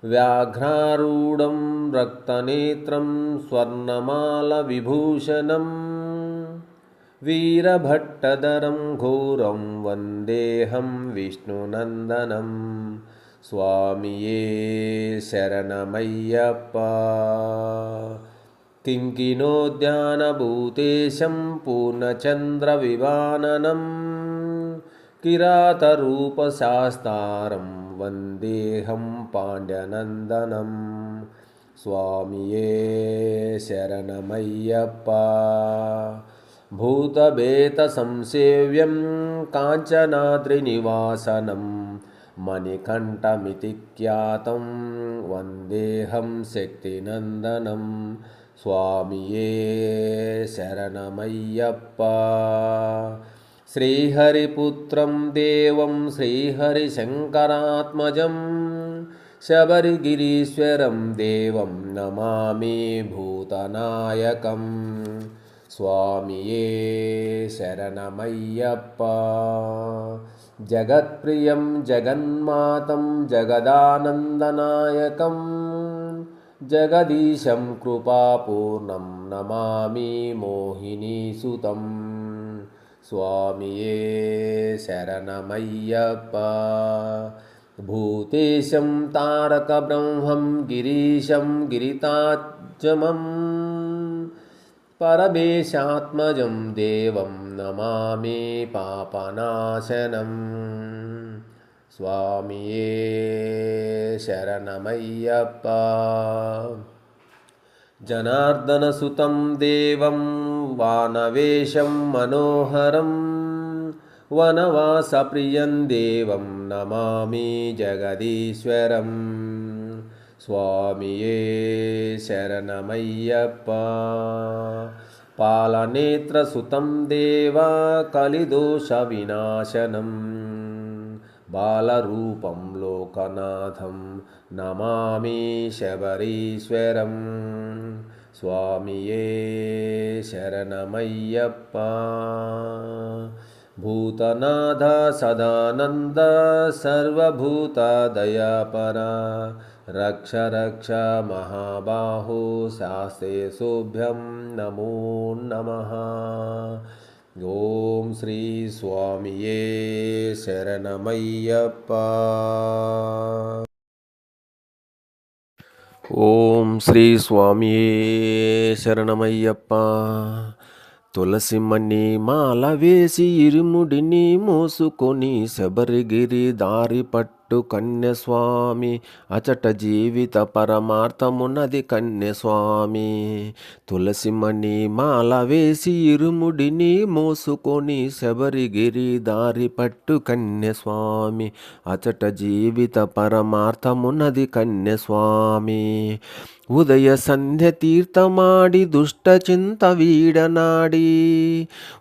వ్యాఘ్రారూఢం రక్తనేత్రం స్వర్ణమాల విభూషణం వీరభట్టధరం ఘోరం వందేహం విష్ణునందనం. స్వామియే శరణమయ్యప్ప. కింకిణోద్యానభూతేశం పూర్ణచంద్రవివాననం కిరాతరూపశాస్తారం వందేహం పాండ్యనందనం స్వామియే శరణమయ్యప్ప. భూతభేత సంసేవ్యం కాంచనాద్రినివాసనం మణికంఠమితి ఖ్యాతం వందేహం శక్తినందనం స్వామియే శరణమయ్యప్ప. శ్రీహరిపుత్రం దేవం శ్రీహరిశంకరాత్మజం శబరిగిరీశ్వరం దేవం నమామి భూతనాయకం స్వామియే శరణమయ్యప్ప. జగత్ప్రియం జగన్మాతం జగదానందనాయకం జగదీశం కృపాపూర్ణం నమామి మోహినీసుతం స్వామియే శరణమయ్యప్ప. భూతేశం తారకబ్రహ్మం గిరీశం గిరితాజ్జమం పరమేశాత్మజం దేవం నమామి పాపనాశనం స్వామియే శరణమయ్యప్ప. జనార్దనసుతం దేవం వానవేశం మనోహరం వనవాసప్రియం దేవం నమామి జగదీశ్వరం స్వామియే శరణమయ్యప్ప. పాలనేత్రసుతం దేవా కలిదోష వినాశనం బాలరూపం లోకనాథం నమామి శబరీశ్వరం స్వామియే శరణమయ్యప్ప. భూతనాథ సదానంద సర్వభూతదయాపర రక్ష రక్ష మహాబాహో శాస్త్రేశుభ్యం నమో నమః. ఓం శ్రీ స్వామియే శరణమయ్యప్ప. ఓం శ్రీ స్వామియే శరణమయ్యప్ప. తులసిమణి మాల వేసి ఇరుముడిని మోసుకొని శబరిగిరి దారి పట్టు కన్యస్వామి అచట జీవిత పరమార్థమున్నది కన్యస్వామి. తులసిమణి మాల వేసి ఇరుముడిని మోసుకొని శబరిగిరి దారి పట్టు కన్యస్వామి అచట జీవిత పరమార్థమున్నది కన్యస్వామి. ఉదయ సంధ్య తీర్థమాడి దుష్ట చింత వీడనాడి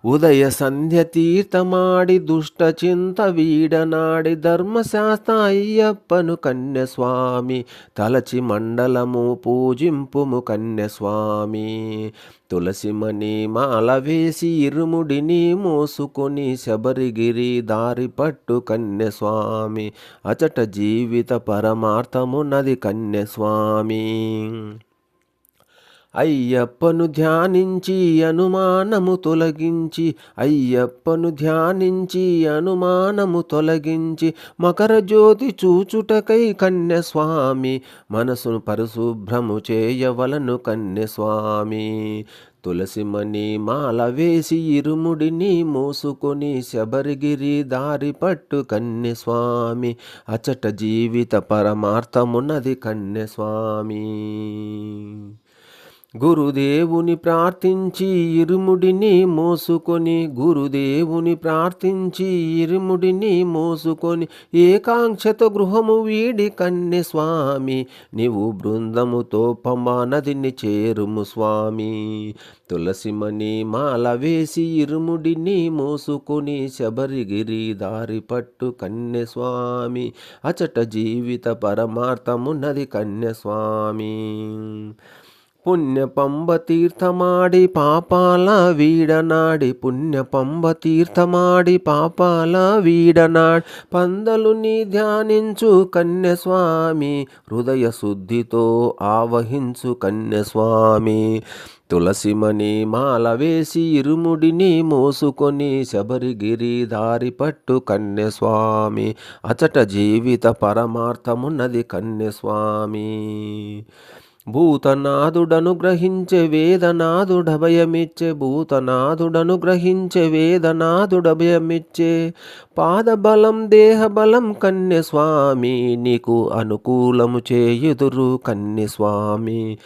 ఉదయ సంధ్య తీర్థమాడి దుష్ట చింత వీడనాడి ధర్మశాస్త్ర అయ్యప్పను కన్యస్వామి తలచి మండలము పూజింపుము కన్యస్వామి. తులసిమణి మాల వేసి ఇరుముడిని మోసుకొని శబరిగిరి దారి పట్టు కన్యస్వామి అచట జీవిత పరమార్థమున్నది కన్యస్వామి. అయ్యప్పను ధ్యానించి అనుమానము తొలగించి అయ్యప్పను ధ్యానించి అనుమానము తొలగించి మకర జ్యోతి చూచుటకై కన్యస్వామి మనసును పరిశుభ్రము చేయవలను కన్యస్వామి. తులసిమణి మాల వేసి ఇరుముడిని మోసుకొని శబరిగిరి దారి పట్టు కన్యస్వామి అచట జీవిత పరమార్థమున్నది కన్యస్వామి. గురుదేవుని ప్రార్థించి ఇరుముడిని మోసుకొని గురుదేవుని ప్రార్థించి ఇరుముడిని మోసుకొని ఏకాంక్షతో గృహము వీడి కన్యస్వామి నీవు బృందముతో పంబా నదిని చేరుము స్వామి. తులసిమణి మాల వేసి ఇరుముడిని మోసుకొని శబరిగిరి దారి పట్టు కన్యస్వామి అచట జీవిత పరమార్థమున్నది కన్యస్వామి. పుణ్యపంబ తీర్థమాడి పాపాల వీడనాడి పుణ్యపంబ తీర్థమాడి పాపాల వీడనాడి పందలుని ధ్యానించు కన్యస్వామి హృదయ శుద్ధితో ఆవహించు కన్యస్వామి. తులసిమణి మాల వేసి ఇరుముడిని మోసుకొని శబరిగిరి దారి పట్టు కన్యస్వామి అచట జీవిత పరమార్థమున్నది కన్యస్వామి. భూతనాథుడనుగ్రహించే వేదనాథుడభయమిచ్చే భూతనాథుడనుగ్రహించే వేదనాథుడభయమిచ్చే పాదబలం దేహబలం కన్యస్వామి నీకు అనుకూలము చేయుదురు కన్యస్వామి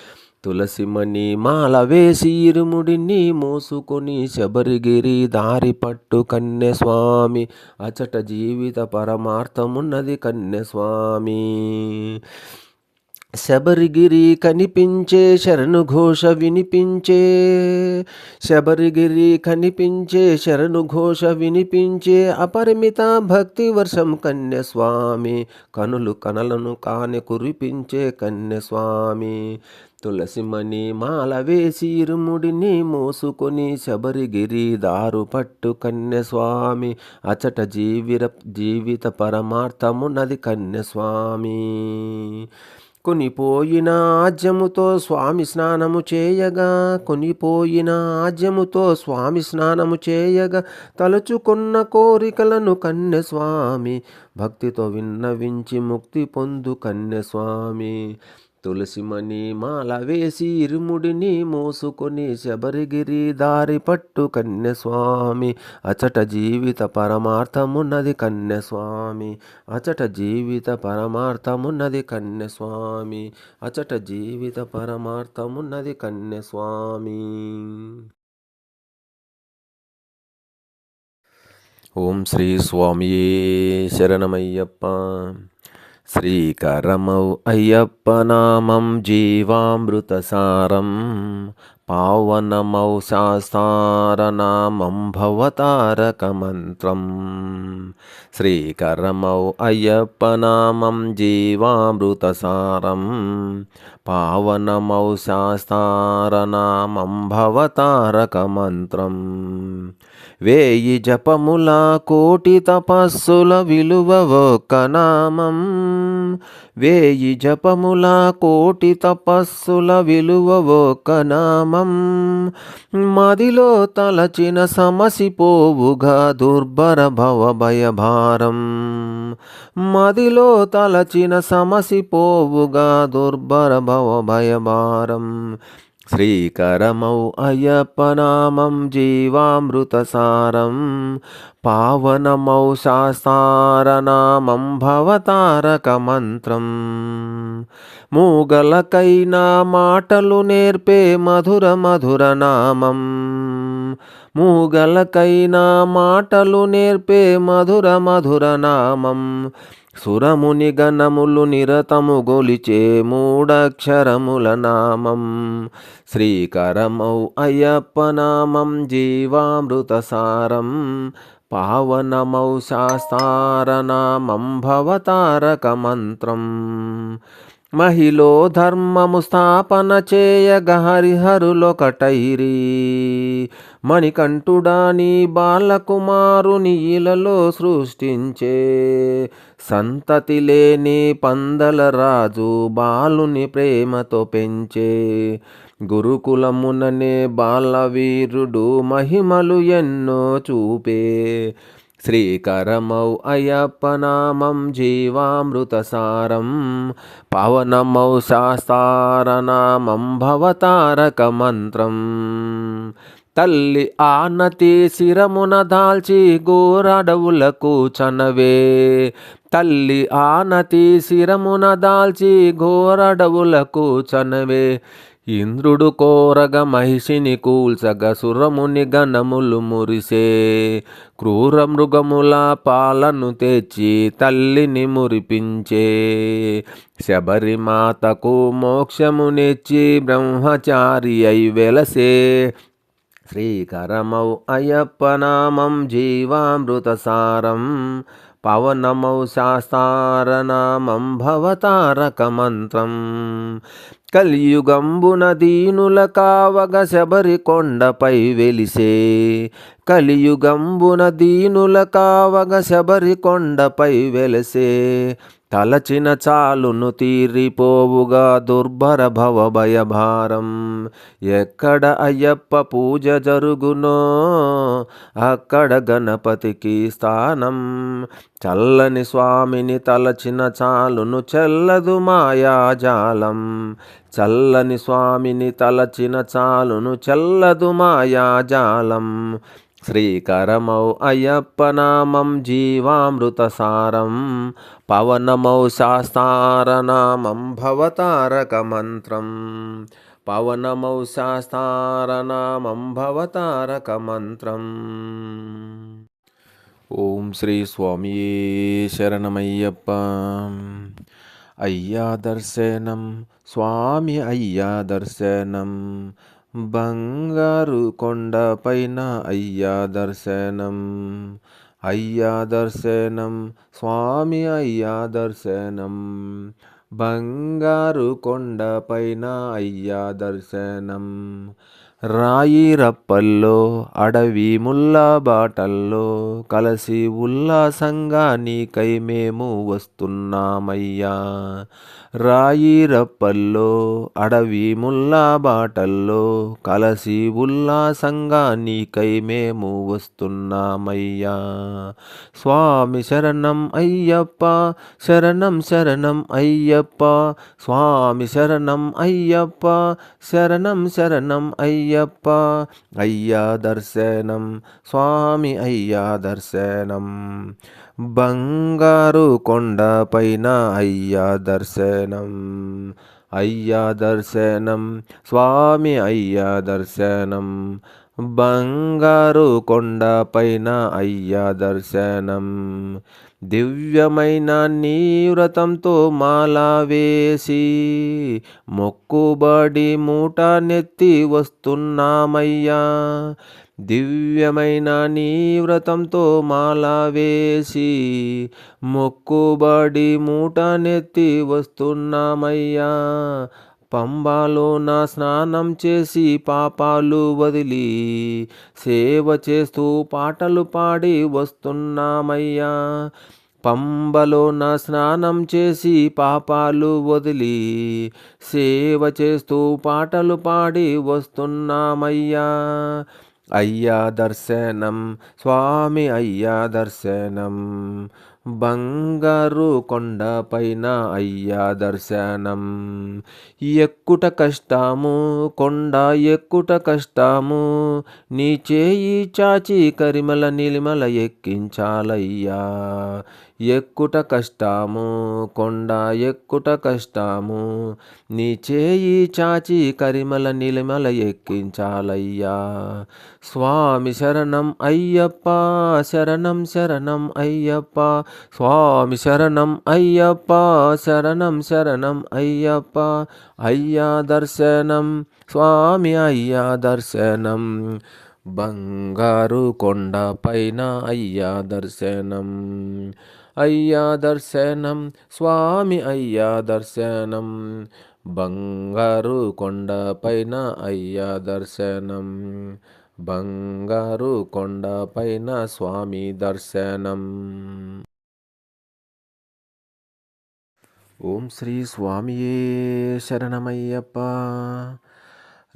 తులసిమణి మాల వేసి ఇరుముడిని మోసుకొని శబరిగిరి దారి పట్టు కన్యస్వామి అచట జీవిత పరమార్థమున్నది కన్యస్వామి శబరిగిరి కనిపించే శరణు ఘోష వినిపించే శబరిగిరి కనిపించే శరణు ఘోష వినిపించే అపరిమిత భక్తి వర్షం కన్యస్వామి కనులు కనలను కాని కురిపించే కన్యస్వామి తులసిమణి మాల వేసి ఇరుముడిని మోసుకొని శబరిగిరి దారు పట్టు కన్యస్వామి అచట జీవిత పరమార్థమున్నది కన్యస్వామి కొనిపోయిన ఆజ్యముతో స్వామి స్నానము చేయగా కొనిపోయిన ఆజ్యముతో స్వామి స్నానము చేయగా తలుచుకున్న కోరికలను కన్యస్వామి భక్తితో విన్నవించి ముక్తి పొందు కన్యస్వామి తులసిమణి మాల వేసి ఇరుముడిని మోసుకొని శబరిగిరి దారి పట్టు కన్యస్వామి అచట జీవిత పరమార్థమున్నది కన్యస్వామి అచట జీవిత పరమార్థమున్నది కన్యస్వామి అచట జీవిత పరమార్థమున్నది కన్యస్వామి. ఓం శ్రీ స్వామియే శరణమయ్యప్ప. శ్రీకరమౌ అయ్యప్ప నామం జీవామృతసారం పావనమౌ శాస్త్రారనామం భవతారక మంత్రం. శ్రీకరమౌ అయ్యప్ప నామం జీవామృతసారం పావనమౌ శాస్త్రారనామం భవతారక మంత్రం. వేయి జపముల కోటి తపస్సుల విలువ ఒక్క నామం వేయి జపముల కోటి తపస్సుల విలువ ఒక్క నామం. మదిలో తలచిన సమసిపోవుగా దుర్భర భవ భయభారం మదిలో తలచిన సమసిపోవుగా దుర్భర భవ భయభారం. శ్రీకరమౌ అయ్యప్ప నామం జీవామృతసారం పావనమౌ శాస్త్రారనామం భవతారక మంత్రం. మూగలకైనా మాటలు నేర్పే మధుర మధుర నామం మూగలకైనా మాటలు నేర్పే మధుర మధుర నామం. సురముని గణములు నిరతము గొలిచే మూడక్షరముల నామం. శ్రీకరమౌ అయ్యప్ప నామం జీవామృతసారం పావనమౌ శాస్త్రారనామం భవతారక మంత్రం. మహిలో ధర్మము స్థాపన చేయగ హరిహరులొకటైరి మణికంఠుడాని బాలకుమారుని ఇలలో సృష్టించే. సంతతి లేని పందల రాజు బాలుని ప్రేమతో పెంచే. గురుకులముననే బాలవీరుడు మహిమలు ఎన్నో చూపే. శ్రీకరమౌ అయ్యప్ప నామం జీవామృతసారం పావనమౌ శాస్త్రారనామం భవతారక మంత్రం. తల్లి ఆనతి శిరమున దాల్చి ఘోరడవులకు చనవే. తల్లి ఆనతి శిరమున దాల్చి ఘోరడవులకు చనవే. ఇంద్రుడు కోరగ మహిషిని కూల్చగ సురముని గణములు మురిసే. క్రూర మృగముల పాలను తెచ్చి తల్లిని మురిపించే. శబరిమాతకు మోక్షమునిచ్చి బ్రహ్మచారి అయి వెలసే. శ్రీకరమౌ అయ్యప్ప నామం జీవామృతసారం పవనమౌ శాస్త్రారనామం భవతారక మంత్రం. కలియుగంబున దీనుల కావగ శబరి కొండపై వెలిసే. కలియుగంబున దీనుల కావగ శబరి కొండపై వెలసే. తలచిన చాలును తీరిపోవుగా దుర్భర భవ భయభారం. ఎక్కడ అయ్యప్ప పూజ జరుగునో అక్కడ గణపతికి స్థానం. చల్లని స్వామిని తలచిన చాలును చెల్లదు మాయాజాలం. చల్లని స్వామిని తలచిన చాలును చెల్లదు మాయాజాలం. శ్రీకరమౌ అయ్యప్ప నామం జీవామృత సారం. పవనమౌ శాస్తారనామం భవతారక మంత్రం. పవనమౌ శాస్తారనామం భవతారక మంత్రం. ఓం శ్రీ స్వామియే శరణమయ్యప్ప. అయ్యా దర్శనం స్వామి అయ్యా దర్శనం. బంగారు కొండపైన అయ్యా దర్శనం. అయ్యా దర్శనం స్వామి అయ్యా దర్శనం. బంగారు కొండపైన అయ్యా దర్శనం. రాయి రప్పల్లో అడవి ముల్లా బాటల్లో కలసి ఉల్లాసంగా నీకై మేము వస్తున్నామయ్యా. రాయి రప్పల్లో అడవి ముల్లా బాటల్లో కలసి ఉల్లాసంగా నీకై మేము వస్తున్నామయ్యా. స్వామి శరణం అయ్యప్ప శరణం శరణం అయ్యప్ప. స్వామి శరణం అయ్యప్ప శరణం శరణం అయ్యప్ప. అయ్యా దర్శనం స్వామి అయ్యా దర్శనం. బంగారు కొండపైన అయ్యా దర్శనం. అయ్యా దర్శనం స్వామి అయ్యా దర్శనం. బంగారు కొండపైన అయ్యా దర్శనం. దివ్యమైన నీ వ్రతంతో మాల వేసి మొక్కుబడి మూట నెత్తి వస్తున్నామయ్యా. దివ్యమైన నీ వ్రతంతో మాల వేసి మొక్కుబడి మూట నెత్తి వస్తున్నామయ్యా. పంబాలో నా స్నానం చేసి పాపాలు వదిలి సేవ చేస్తూ పాటలు పాడి వస్తున్నామయ్యా. పంబలో నా స్నానం చేసి పాపాలు వదిలి సేవ చేస్తూ పాటలు పాడి వస్తున్నామయ్యా. అయ్యా దర్శనం స్వామి అయ్యా దర్శనం. బంగారు కొండపైన అయ్యా దర్శనం. ఎక్కుట కష్టము కొండ ఎక్కుట కష్టము. నీ చేయి చాచి కరిమల నిలిమల ఎక్కించాలయ్యా. ఎక్కుట కష్టము కొండ ఎక్కుట కష్టము. నీ చేయి చాచి కరిమల నిలిమల ఎక్కించాలయ్యా. స్వామి శరణం అయ్యప్ప శరణం శరణం అయ్యప్ప. స్వామి శరణం అయ్యప్ప శరణం శరణం అయ్యప్ప. అయ్యా దర్శనం స్వామి అయ్యా దర్శనం. బంగారు కొండపైన అయ్యా దర్శనం. అయ్యా దర్శనం స్వామి అయ్యా దర్శనం. బంగారు కొండపైన అయ్యా దర్శనం. బంగారు కొండపైన స్వామి దర్శనం. ఓం శ్రీ స్వామియే శరణమయ్యప్ప.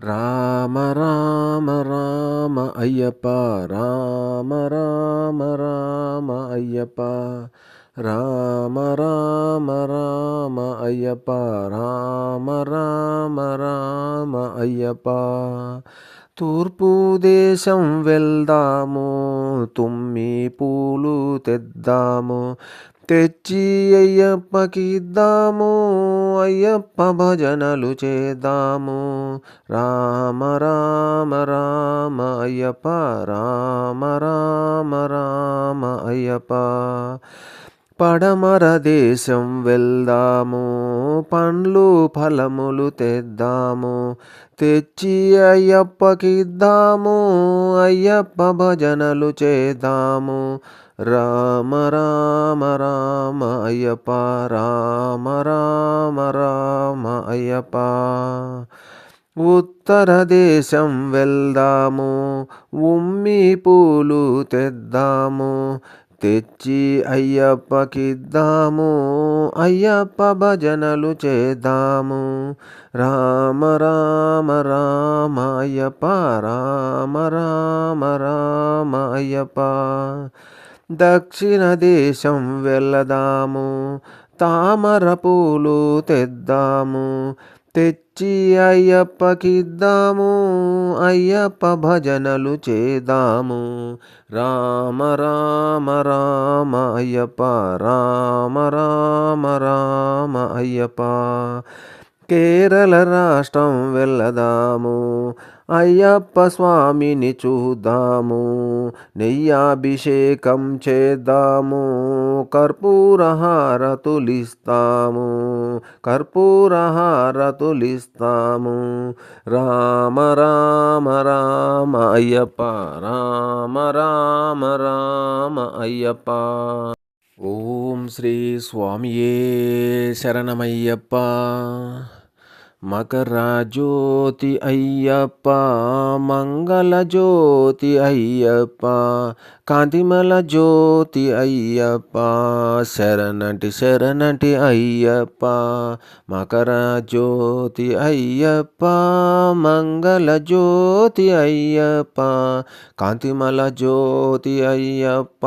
రామ రామ రామ అయ్యప్ప రామ రామ రామ అయ్యప్ప. రామ రామ రామ అయ్యప్ప రామ రామ రామ అయ్యప్ప. తూర్పు దేశం వెళ్దాము తుమ్మి పూలు తెద్దాము. తెచ్చి అయ్యప్పకిద్దాము అయ్యప్ప భజనలు చేద్దాము. రామ రామ రామ అయ్యప్ప రామ రామ రామ అయ్యప్ప. పడమర దేశం వెళ్దాము పండ్లు ఫలములు తెద్దాము. తెచ్చి అయ్యప్పకిద్దాము అయ్యప్ప భజనలు చేద్దాము. రామ రామ రామ అయ్యప్ప రామ రామ రామ అయ్యప్ప. ఉత్తర దేశం వెళ్దాము ఉమ్మి పూలు తెద్దాము. తెచ్చి అయ్యప్పకిద్దాము అయ్యప్ప భజనలు చేద్దాము. రామ రామ రామ అయ్యప్ప రామ రామ రామ అయ్యప్ప. దక్షిణ దేశం వెళదాము, తామర పూలు తెద్దాము, తెచ్చి అయ్యప్పకిద్దాము, అయ్యప్ప భజనలు చేద్దాము. రామ రామ రామ అయ్యప్ప, రామ రామ రామ అయ్యప్ప. కేరళ రాష్ట్రం వెళదాము, అయ్యప్ప స్వామిని చూద్దాము, నెయ్యాభిషేకం చేద్దాము, కర్పూర హారతులిస్తాము, కర్పూర హారతులిస్తాము. రామ రామ రామ అయ్యప్ప, రామ రామ రామ అయ్యప్ప. ఓం శ్రీ స్వామియే శరణమయ్యప్ప. మకర జ్యోతి అయ్యప్ప, మంగళ జ్యోతి అయ్యప్ప, కాంతిమల జ్యోతి అయ్యప్ప, శరణంటి శరణంటి అయ్యప్ప. మకర జ్యోతి అయ్యప్ప, మంగళ జ్యోతి అయ్యప్ప, కాంతిమల జ్యోతి అయ్యప్ప,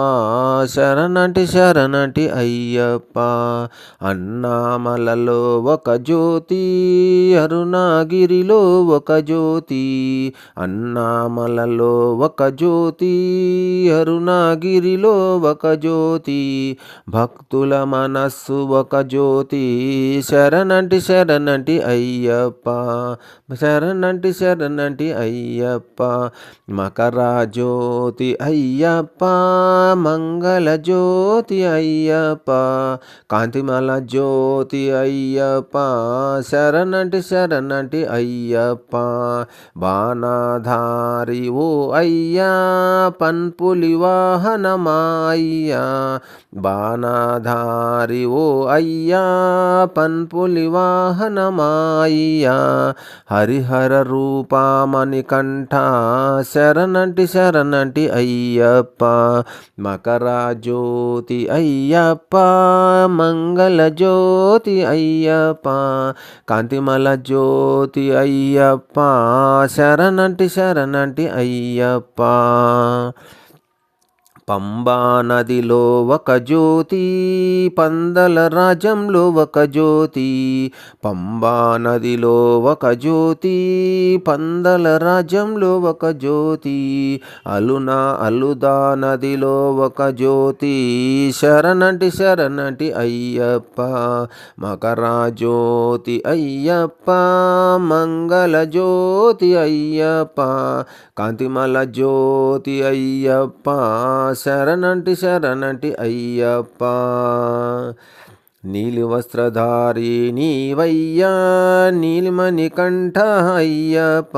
శరణంటి శరణంటి అయ్యప్ప. అన్నామలలో ఒక జ్యోతి, అరుణగిరిలో ఒక జ్యోతి, అన్నామలలో ఒక జ్యోతి, అరుణగిరిలో ఒక జ్యోతి, భక్తుల మనస్సు ఒక జ్యోతి, శరణంటి శరణంటి అయ్యప్ప, శరణంటి శరణంటి అయ్యప్ప. మకర జ్యోతి అయ్యప్ప, మంగళ జ్యోతి అయ్యప్ప, కాంతిమల జ్యోతి అయ్యప్ప, శరణంటి శరణంటి అయ్యప్ప. బాణధారి ఓ అయ్యా, పన్పులి వాహనమా అయ్యా, బాణధారి ఓ అయ్యా, పన్పులి వాహనమా అయ్యా, హరిహర రూపమణి కంఠ, శరణంటి శరణంటి అయ్యప్ప. మకర జ్యోతి అయ్యప్ప, మంగళ జ్యోతి అయ్యప్ప, కాంతిమల జ్యోతి అయ్యప్ప, శరణంటి శరణంటి అయ్యప్ప. పంబా నదిలో ఒక జ్యోతి, పందల రాజ్యంలో ఒక జ్యోతి, పంబా నదిలో ఒక జ్యోతి, పందల రాజ్యంలో ఒక జ్యోతి, అలునా అలుదా నదిలో ఒక జ్యోతి, శరణంటి శరణంటి అయ్యప్ప. మకర జ్యోతి అయ్యప్ప, మంగళ జ్యోతి అయ్యప్ప, కాంతిమల జ్యోతి అయ్యప్ప, శరణంటి శరణంటి అయ్యప్ప. నీలి వస్త్రధారి నీవయ్యా, నీలిమణి కంఠ అయ్యప్ప,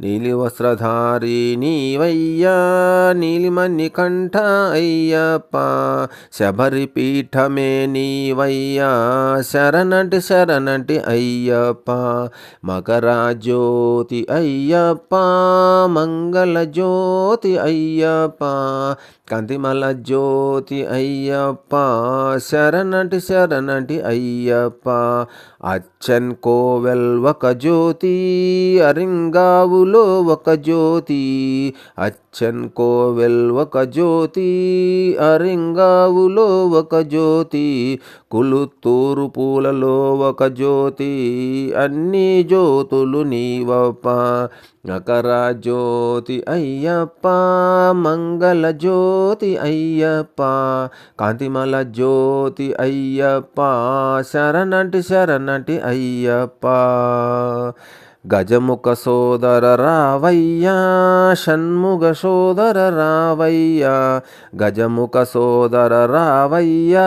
నీలి వస్త్రధారి నీవయ్యా, నీలిమణి కంఠ అయ్యప్ప, శబరి పీఠమే నీవయ్యా, శరణంటి శరణంటి అయ్యప్ప. మకర జ్యోతి అయ్యప్ప, మంగళ జ్యోతి అయ్యప్ప, కాంతిమల జ్యోతి అయ్యప్ప, శరణంటి శరణంటి అయ్యప్ప. అచ్చన్ కోవెల్ ఒక జ్యోతి, అరింగావులో ఒక జ్యోతి, అచ్చన్ కోవెల్ ఒక జ్యోతి, అరింగావులో ఒక జ్యోతి, కులుత్తూరు పూలలో ఒక జ్యోతి, అన్ని జ్యోతులు నీవప్ప. మకర జ్యోతి అయ్యప్ప, మంగళ జ్యోతి అయ్యప్ప, కాంతిమల జ్యోతి అయ్యప్ప, శరణంటి శరణంటి అయ్యప్ప. గజముఖ సోదర రావయ్యా, షణ్ముగ సోదర రావయ్యా, గజముఖ సోదర రావయ్యా,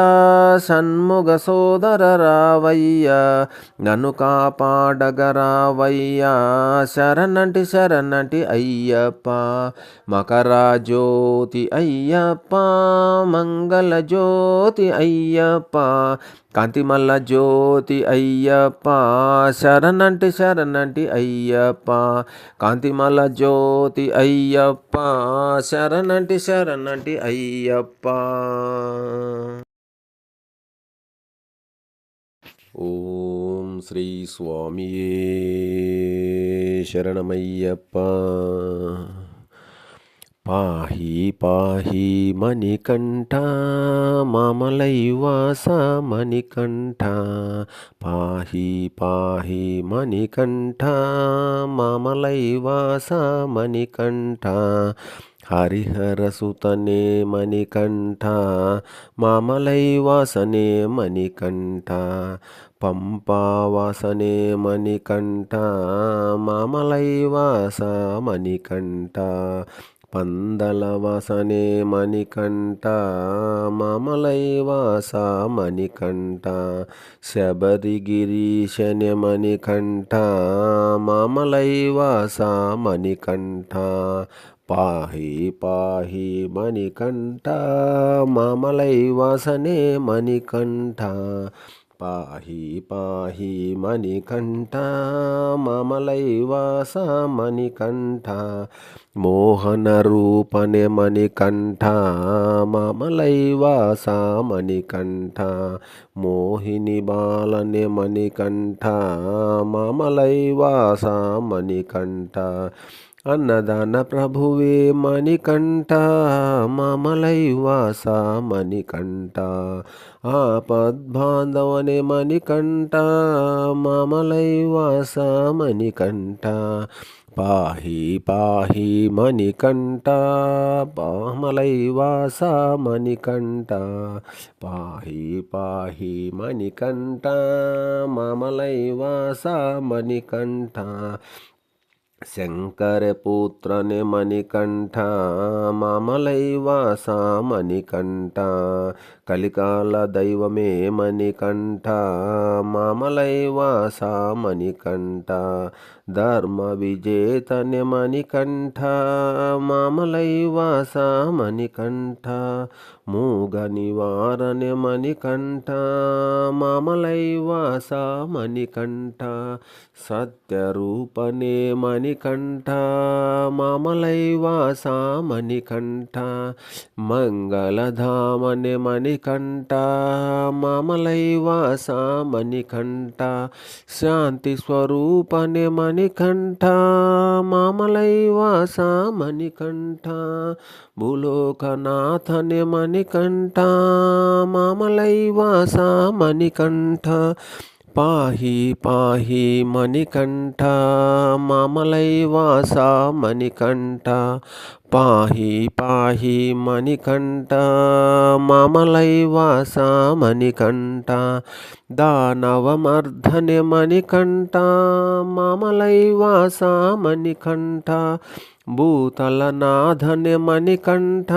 షణ్ముగ సోదర రావయ్యా, నన్ను కాపాడగ రావయ్యా, శరణంటి శరణంటి అయ్యప్ప. మకర జ్యోతి అయ్యప్ప, మంగళ జ్యోతి అయ్యప్ప, కాంతిమల్ల జ్యోతి అయ్యప్ప, శరణంటి శరణంటి అయ్యప్ప, కాంతిమల్ల జ్యోతి అయ్యప్ప, శరణంటి శరణంటి అయ్యప్ప. ఓం శ్రీ స్వామియే శరణమయ్యప్ప. పాహి పాహి మణికంఠ మామలైవాస మణికంఠ పాహి పాహి మణికంఠ మామలైవాస మణికంఠ హరిహరసుతనే మణికంఠ మామలైవాసనే మణికంఠ పంపావాసనే మణికంఠ మామలైవాస మణికంఠ పందలవాసనే మణికంఠ మామలైవాస మణికంఠ శబరిగిరీశనే మణికంఠ మామలైవాస మణికంఠ పాహి పాహి మణికంఠ మామలైవాసనే మణికంఠ పాహి పాహి మణికంఠ మామలైవాస మణికంఠ మోహన రూపనే మణికంఠ మామలైవాస మణికంఠ మోహిని బాలనే మణికంఠ మామలైవాస మణికంఠ అన్నదాన ప్రభువే మణికంఠ మామలైవాస మణికంఠ ఆపద్బాంధవనే మణికంఠ మామలైవాస మణికంఠ పాహి పాహి మణికంఠ మామలైవాస మణికంఠ పాహి పాహి మణికంఠ మామలైవాస మణికంఠ శంకరపుత్రనే మణికంఠ మామలైవాస మణికంఠ కలికాల దైవమే మణికంఠ మామలైవాస మణికంఠ ధర్మ విజేతనే మణికంఠ మామలైవాస మణికంఠ మూగ నివారణే మణికంఠ మామలైవాస మణికంఠ సత్యరూపనే మణికంఠ మామలైవాస మణికంఠ మంగళధామనే మణికంఠ మామలైవాస మణికంఠ శాంతి స్వరూపనే మణికంఠ మామలైవాస మణికంఠ భూలోకనాథనే మణికంఠ మామలైవాస మణికంఠ పాహి పాహి మణికంఠ మామలైవాస మణికంఠ పాహి పాహి మణికంఠ మామలైవాస మణికంఠ దానవమర్ధనే మణికంఠ మామలైవాస మణికంఠ భూతలనాథనే మణికంఠ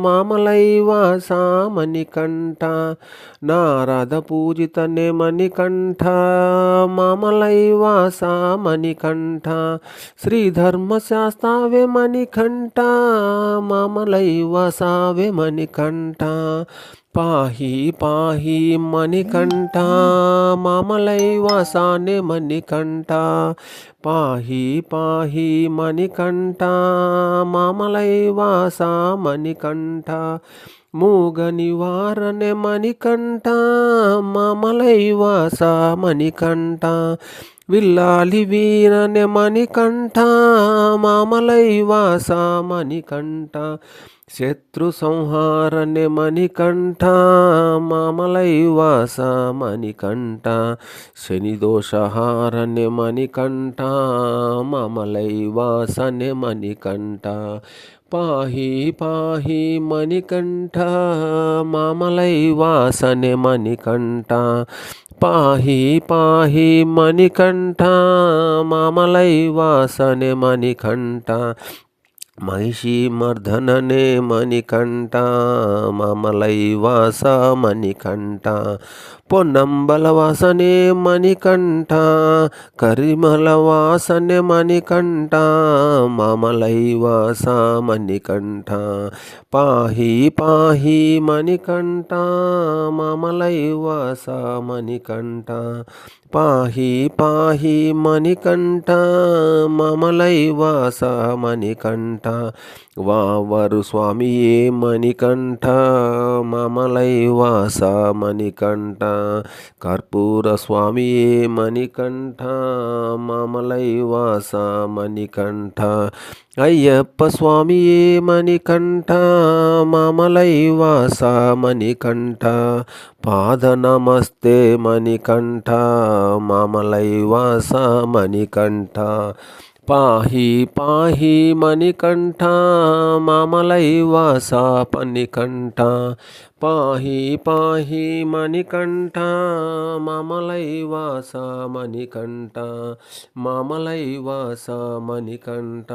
మామలైవాస మణికంఠ నారద పూజితనే మణికంఠ మామలైవాస మణికంఠ శ్రీధర్మశాస్త్రావే మణికంఠ మామలైవాసావే మణికంఠ పాహి పాహి మణికంఠ మామలైవాసానే మణికంఠ పాహి పాహి మణికంఠ మామలైవాస మణికంఠ మూగ నివారణే మణికంఠ మామలైవాస మణికంఠ విల్లాలి వీరనే మణికంఠ మామలైవాస మణికంఠ శత్రు సంహారణే మణికంఠ మామలైవాస మణికంఠ శనిదోషహారణే మణికంఠ మామలైవాసనే మణికంఠ పాహి పాహి మణికంఠ మామలైవాసనే మణికంఠ పాహి పాహి మణికంఠ మామలైవాసనే మణికంఠ మహిషి మర్దననే మణికంఠ మామలైవాస మణికంఠ పొన్నంబలవాసనే మణికంఠ కరిమలవాసనే మణికంఠ మామలైవాస మణికంఠ పాహి పాహి మణికంఠ మామలైవాస మణికంఠ పాహి పాహి మణికంఠ మామలైవాస మణికంఠ వావరు స్వామియే మణికంఠ మామలైవాస మణికంఠ కర్పూర స్వామియే మణికంఠ మామలైవాస మణికంఠ అయ్యప్ప స్వామియే మణికంఠ మామలైవాస మణికంఠ పాద నమస్తే మణికంఠ మామలైవాస మణికంఠ పాహి పాహి మణికంఠ మామలైవాస మణికంఠ పాహి పాహి మణికంఠ మామలైవాస మణికంఠ మామలైవాస మణికంఠ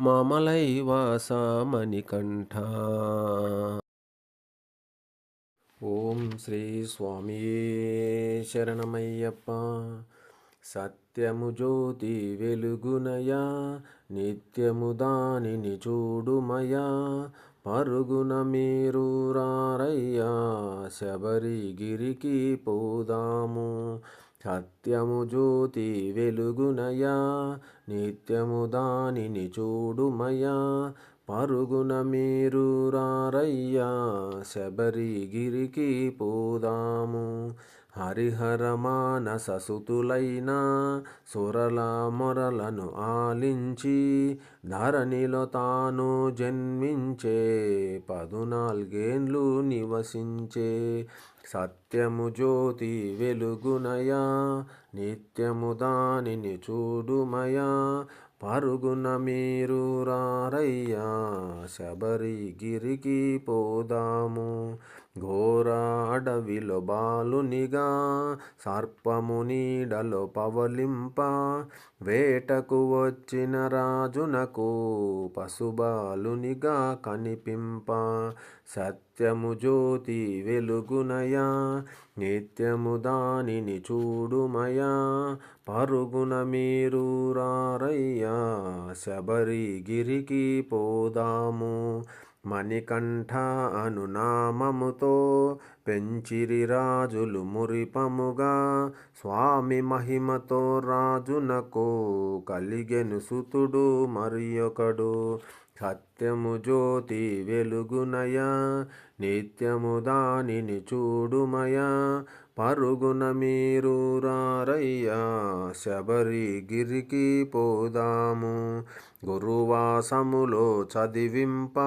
మామలైవాస మణికంఠ. ఓం శ్రీ స్వామియే శరణమయ్యప్ప. సత్యము జ్యోతి వెలుగునయా నిత్యము దానిని చూడుమయా పరుగున మీరు రారయ్యా శబరిగిరికి పోదాము. సత్యము జ్యోతి వెలుగునయా నిత్యము దానిని చూడుమయా పరుగున మీరు రారయ్యా శబరిగిరికి పోదాము. హరిహర మానస సుతులైన సురల మొరలను ఆలించి ధరణిలో తాను జన్మించే 14 నివసించే. సత్యము జ్యోతి వెలుగునయా నిత్యము దానిని చూడుమయా పరుగున మీరు రారయ్యా శబరిగిరికి పోదాము. ఘోర అడవిలో బాలునిగా సర్పము నీడలో పవలింప వేటకు వచ్చిన రాజునకు పశుబాలునిగా కనిపింప. సత్యము జ్యోతి వెలుగునయా నిత్యము దానిని చూడుమయా పరుగున మీరు రారయ్యా శబరిగిరికి పోదాము. మణికంఠ అను నామముతో పెంచిరి రాజులు మురిపముగా స్వామి మహిమతో రాజునకు కలిగెను సుతుడు మరియొకడు. సత్యము జ్యోతి వెలుగునయా నిత్యము దానిని చూడుమయా పరుగున మీరు రారయ్యా శబరిగిరికి పోదాము. గురువాసములో చదివింప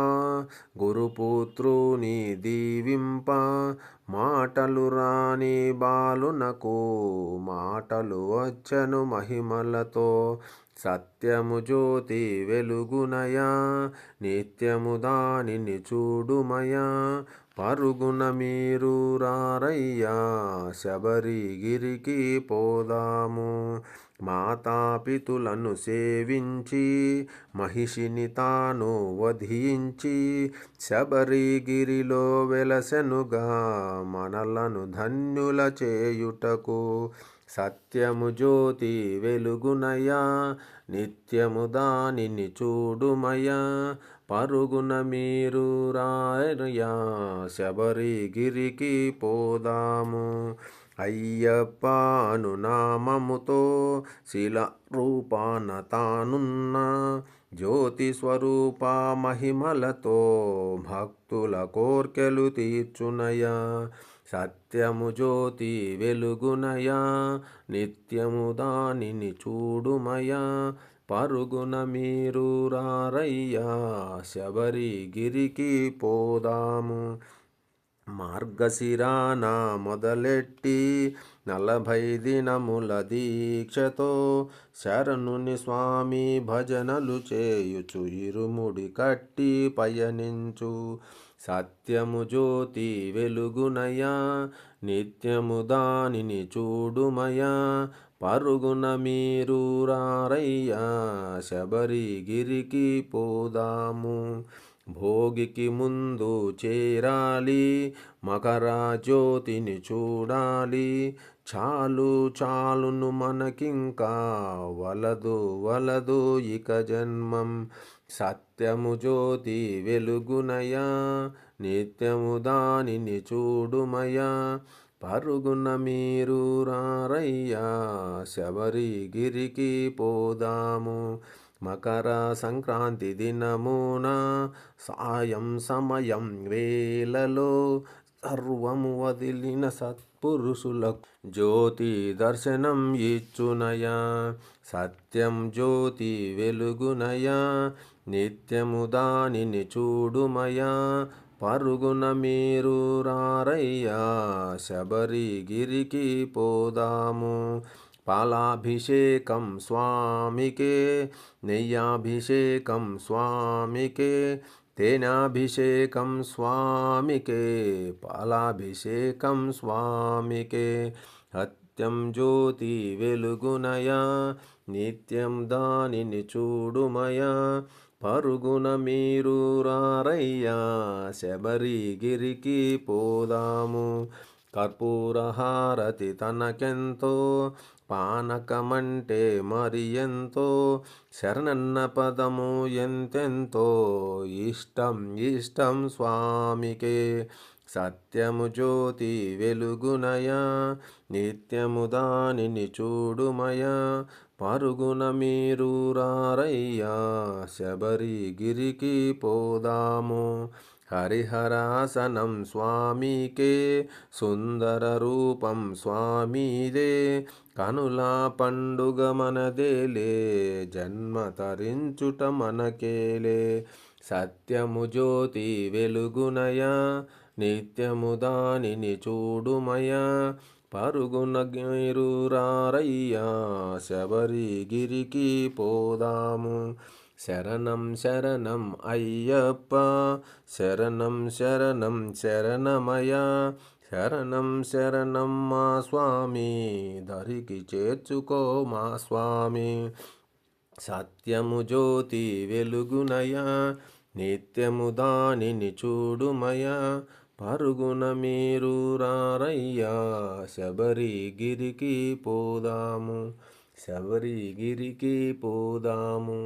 గురుపుత్రుని దీవింప మాటలు రాని బాలునకు మాటలు వచ్చెను మహిమలతో. సత్యము జ్యోతి వెలుగునయా నిత్యము దానిని చూడుమయా పరుగున మీరు రారయ్యా శబరిగిరికి పోదాము. మాతాపితులను సేవించి మహిషిని తాను వధించి శబరిగిరిలో వెలసెనుగా మనలను ధన్యుల చేయుటకు. సత్యము జ్యోతి వెలుగునయా నిత్యము దానిని చూడుమయా పరుగున మీరు రారయ్యా శబరిగిరికి పోదాము. అయ్యప్ప అను నామముతో శిల రూపాన తానున్న జ్యోతి స్వరూప మహిమలతో భక్తుల కోర్కెలు తీర్చునయా. సత్యము జ్యోతి వెలుగునయా నిత్యము దానిని చూడుమయా పరుగున మీరు రారయ్యా శబరిగిరికి పోదాము. మార్గశిరాన మొదలెట్టి 40 దినముల దీక్షతో శరణుని స్వామి భజనలు చేయుచు ఇరుముడి కట్టి పయనించు. సత్యము జ్యోతి వెలుగునయా నిత్యము దానిని చూడుమయా పరుగున మీరు రారయ్యా శబరిగిరికి పోదాము. భోగికి ముందు చేరాలి మకర జ్యోతిని చూడాలి చాలు చాలును మనకింకా వలదు వలదు ఇక జన్మం. సత్యము జ్యోతి వెలుగునయా నిత్యము దానిని చూడుమయా పరుగున మీరు రారయ్యా శబరిగిరికి పోదాము. మకర సంక్రాంతి దినమున సాయం సమయం వేళలో సర్వము వదిలిన సత్పురుషులకు జ్యోతి దర్శనం ఇచ్చునయా. సత్యం జ్యోతి వెలుగునయా, నిత్యము దానిని చూడుమయా. పరుగున మీరు రారయ్యా, శబరిగిరికి పోదాము. పాలాభిషేకం స్వామికే, నెయ్యాభిషేకం స్వామికే, తేనాభిషేకం స్వామికే, పాలాభిషేకం స్వామికే. సత్యం జ్యోతి వెలుగునయా, నిత్యం దానిని చూడుమయా. పరుగున మీరు రారయ్యా, శబరిగిరికి పోదాము. కర్పూర హారతి తనకెంతో, పానకమంటే మరి ఎంతో, శరణన్న పదము ఎంతెంతో ఇష్టం ఇష్టం స్వామికే. సత్యము జ్యోతి వెలుగునయా, నిత్యము దానిని చూడుమయా. పరుగున మీరు రారయ్యా, శబరిగిరికి పోదాము. హరిహరాసనం స్వామికే, సుందర రూపం స్వామిదే. కనుల పండుగ మనదేలే, జన్మ తరించుట మనకేలే. సత్యము జ్యోతి వెలుగునయా, నిత్యము దానిని చూడుమయా. పరుగున మీరు రారయ్యా, శబరిగిరికి పోదాము. శరణం శరణం అయ్యప్ప, శరణం శరణం శరణమయ్యా. శరణం శరణం మా స్వామి, దరికి చేర్చుకో మా స్వామి. సత్యము జ్యోతి వెలుగునయా, నిత్యము దానిని చూడుమయా. పరుగున మీరు రారయ్యా, శబరిగిరికి పోదాము. శబరిగిరికి పోదాము,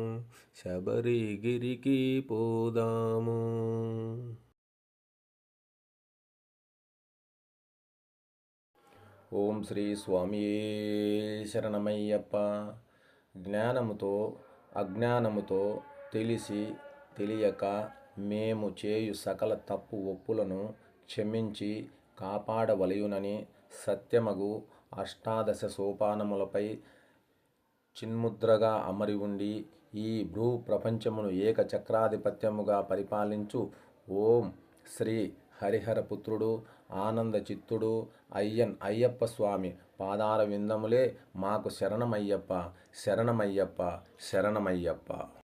శబరిగిరికి పోదాము. ఓం శ్రీ స్వామియే శరణమయ్యప్ప. జ్ఞానముతో అజ్ఞానముతో తెలిసి తెలియక మేము చేయు సకల తప్పు ఒప్పులను క్షమించి కాపాడవలయునని సత్యమగు అష్టాదశ సోపానములపై చిన్ముద్రగా అమరి ఉండి ఈ భూ ప్రపంచమును ఏకచక్రాధిపత్యముగా పరిపాలించు ఓం శ్రీ హరిహరపుత్రుడు ఆనంద చిత్తుడు అయ్యప్ప స్వామి పాదార విందములే మాకు శరణమయ్యప్ప, శరణమయ్యప్ప, శరణమయ్యప్ప.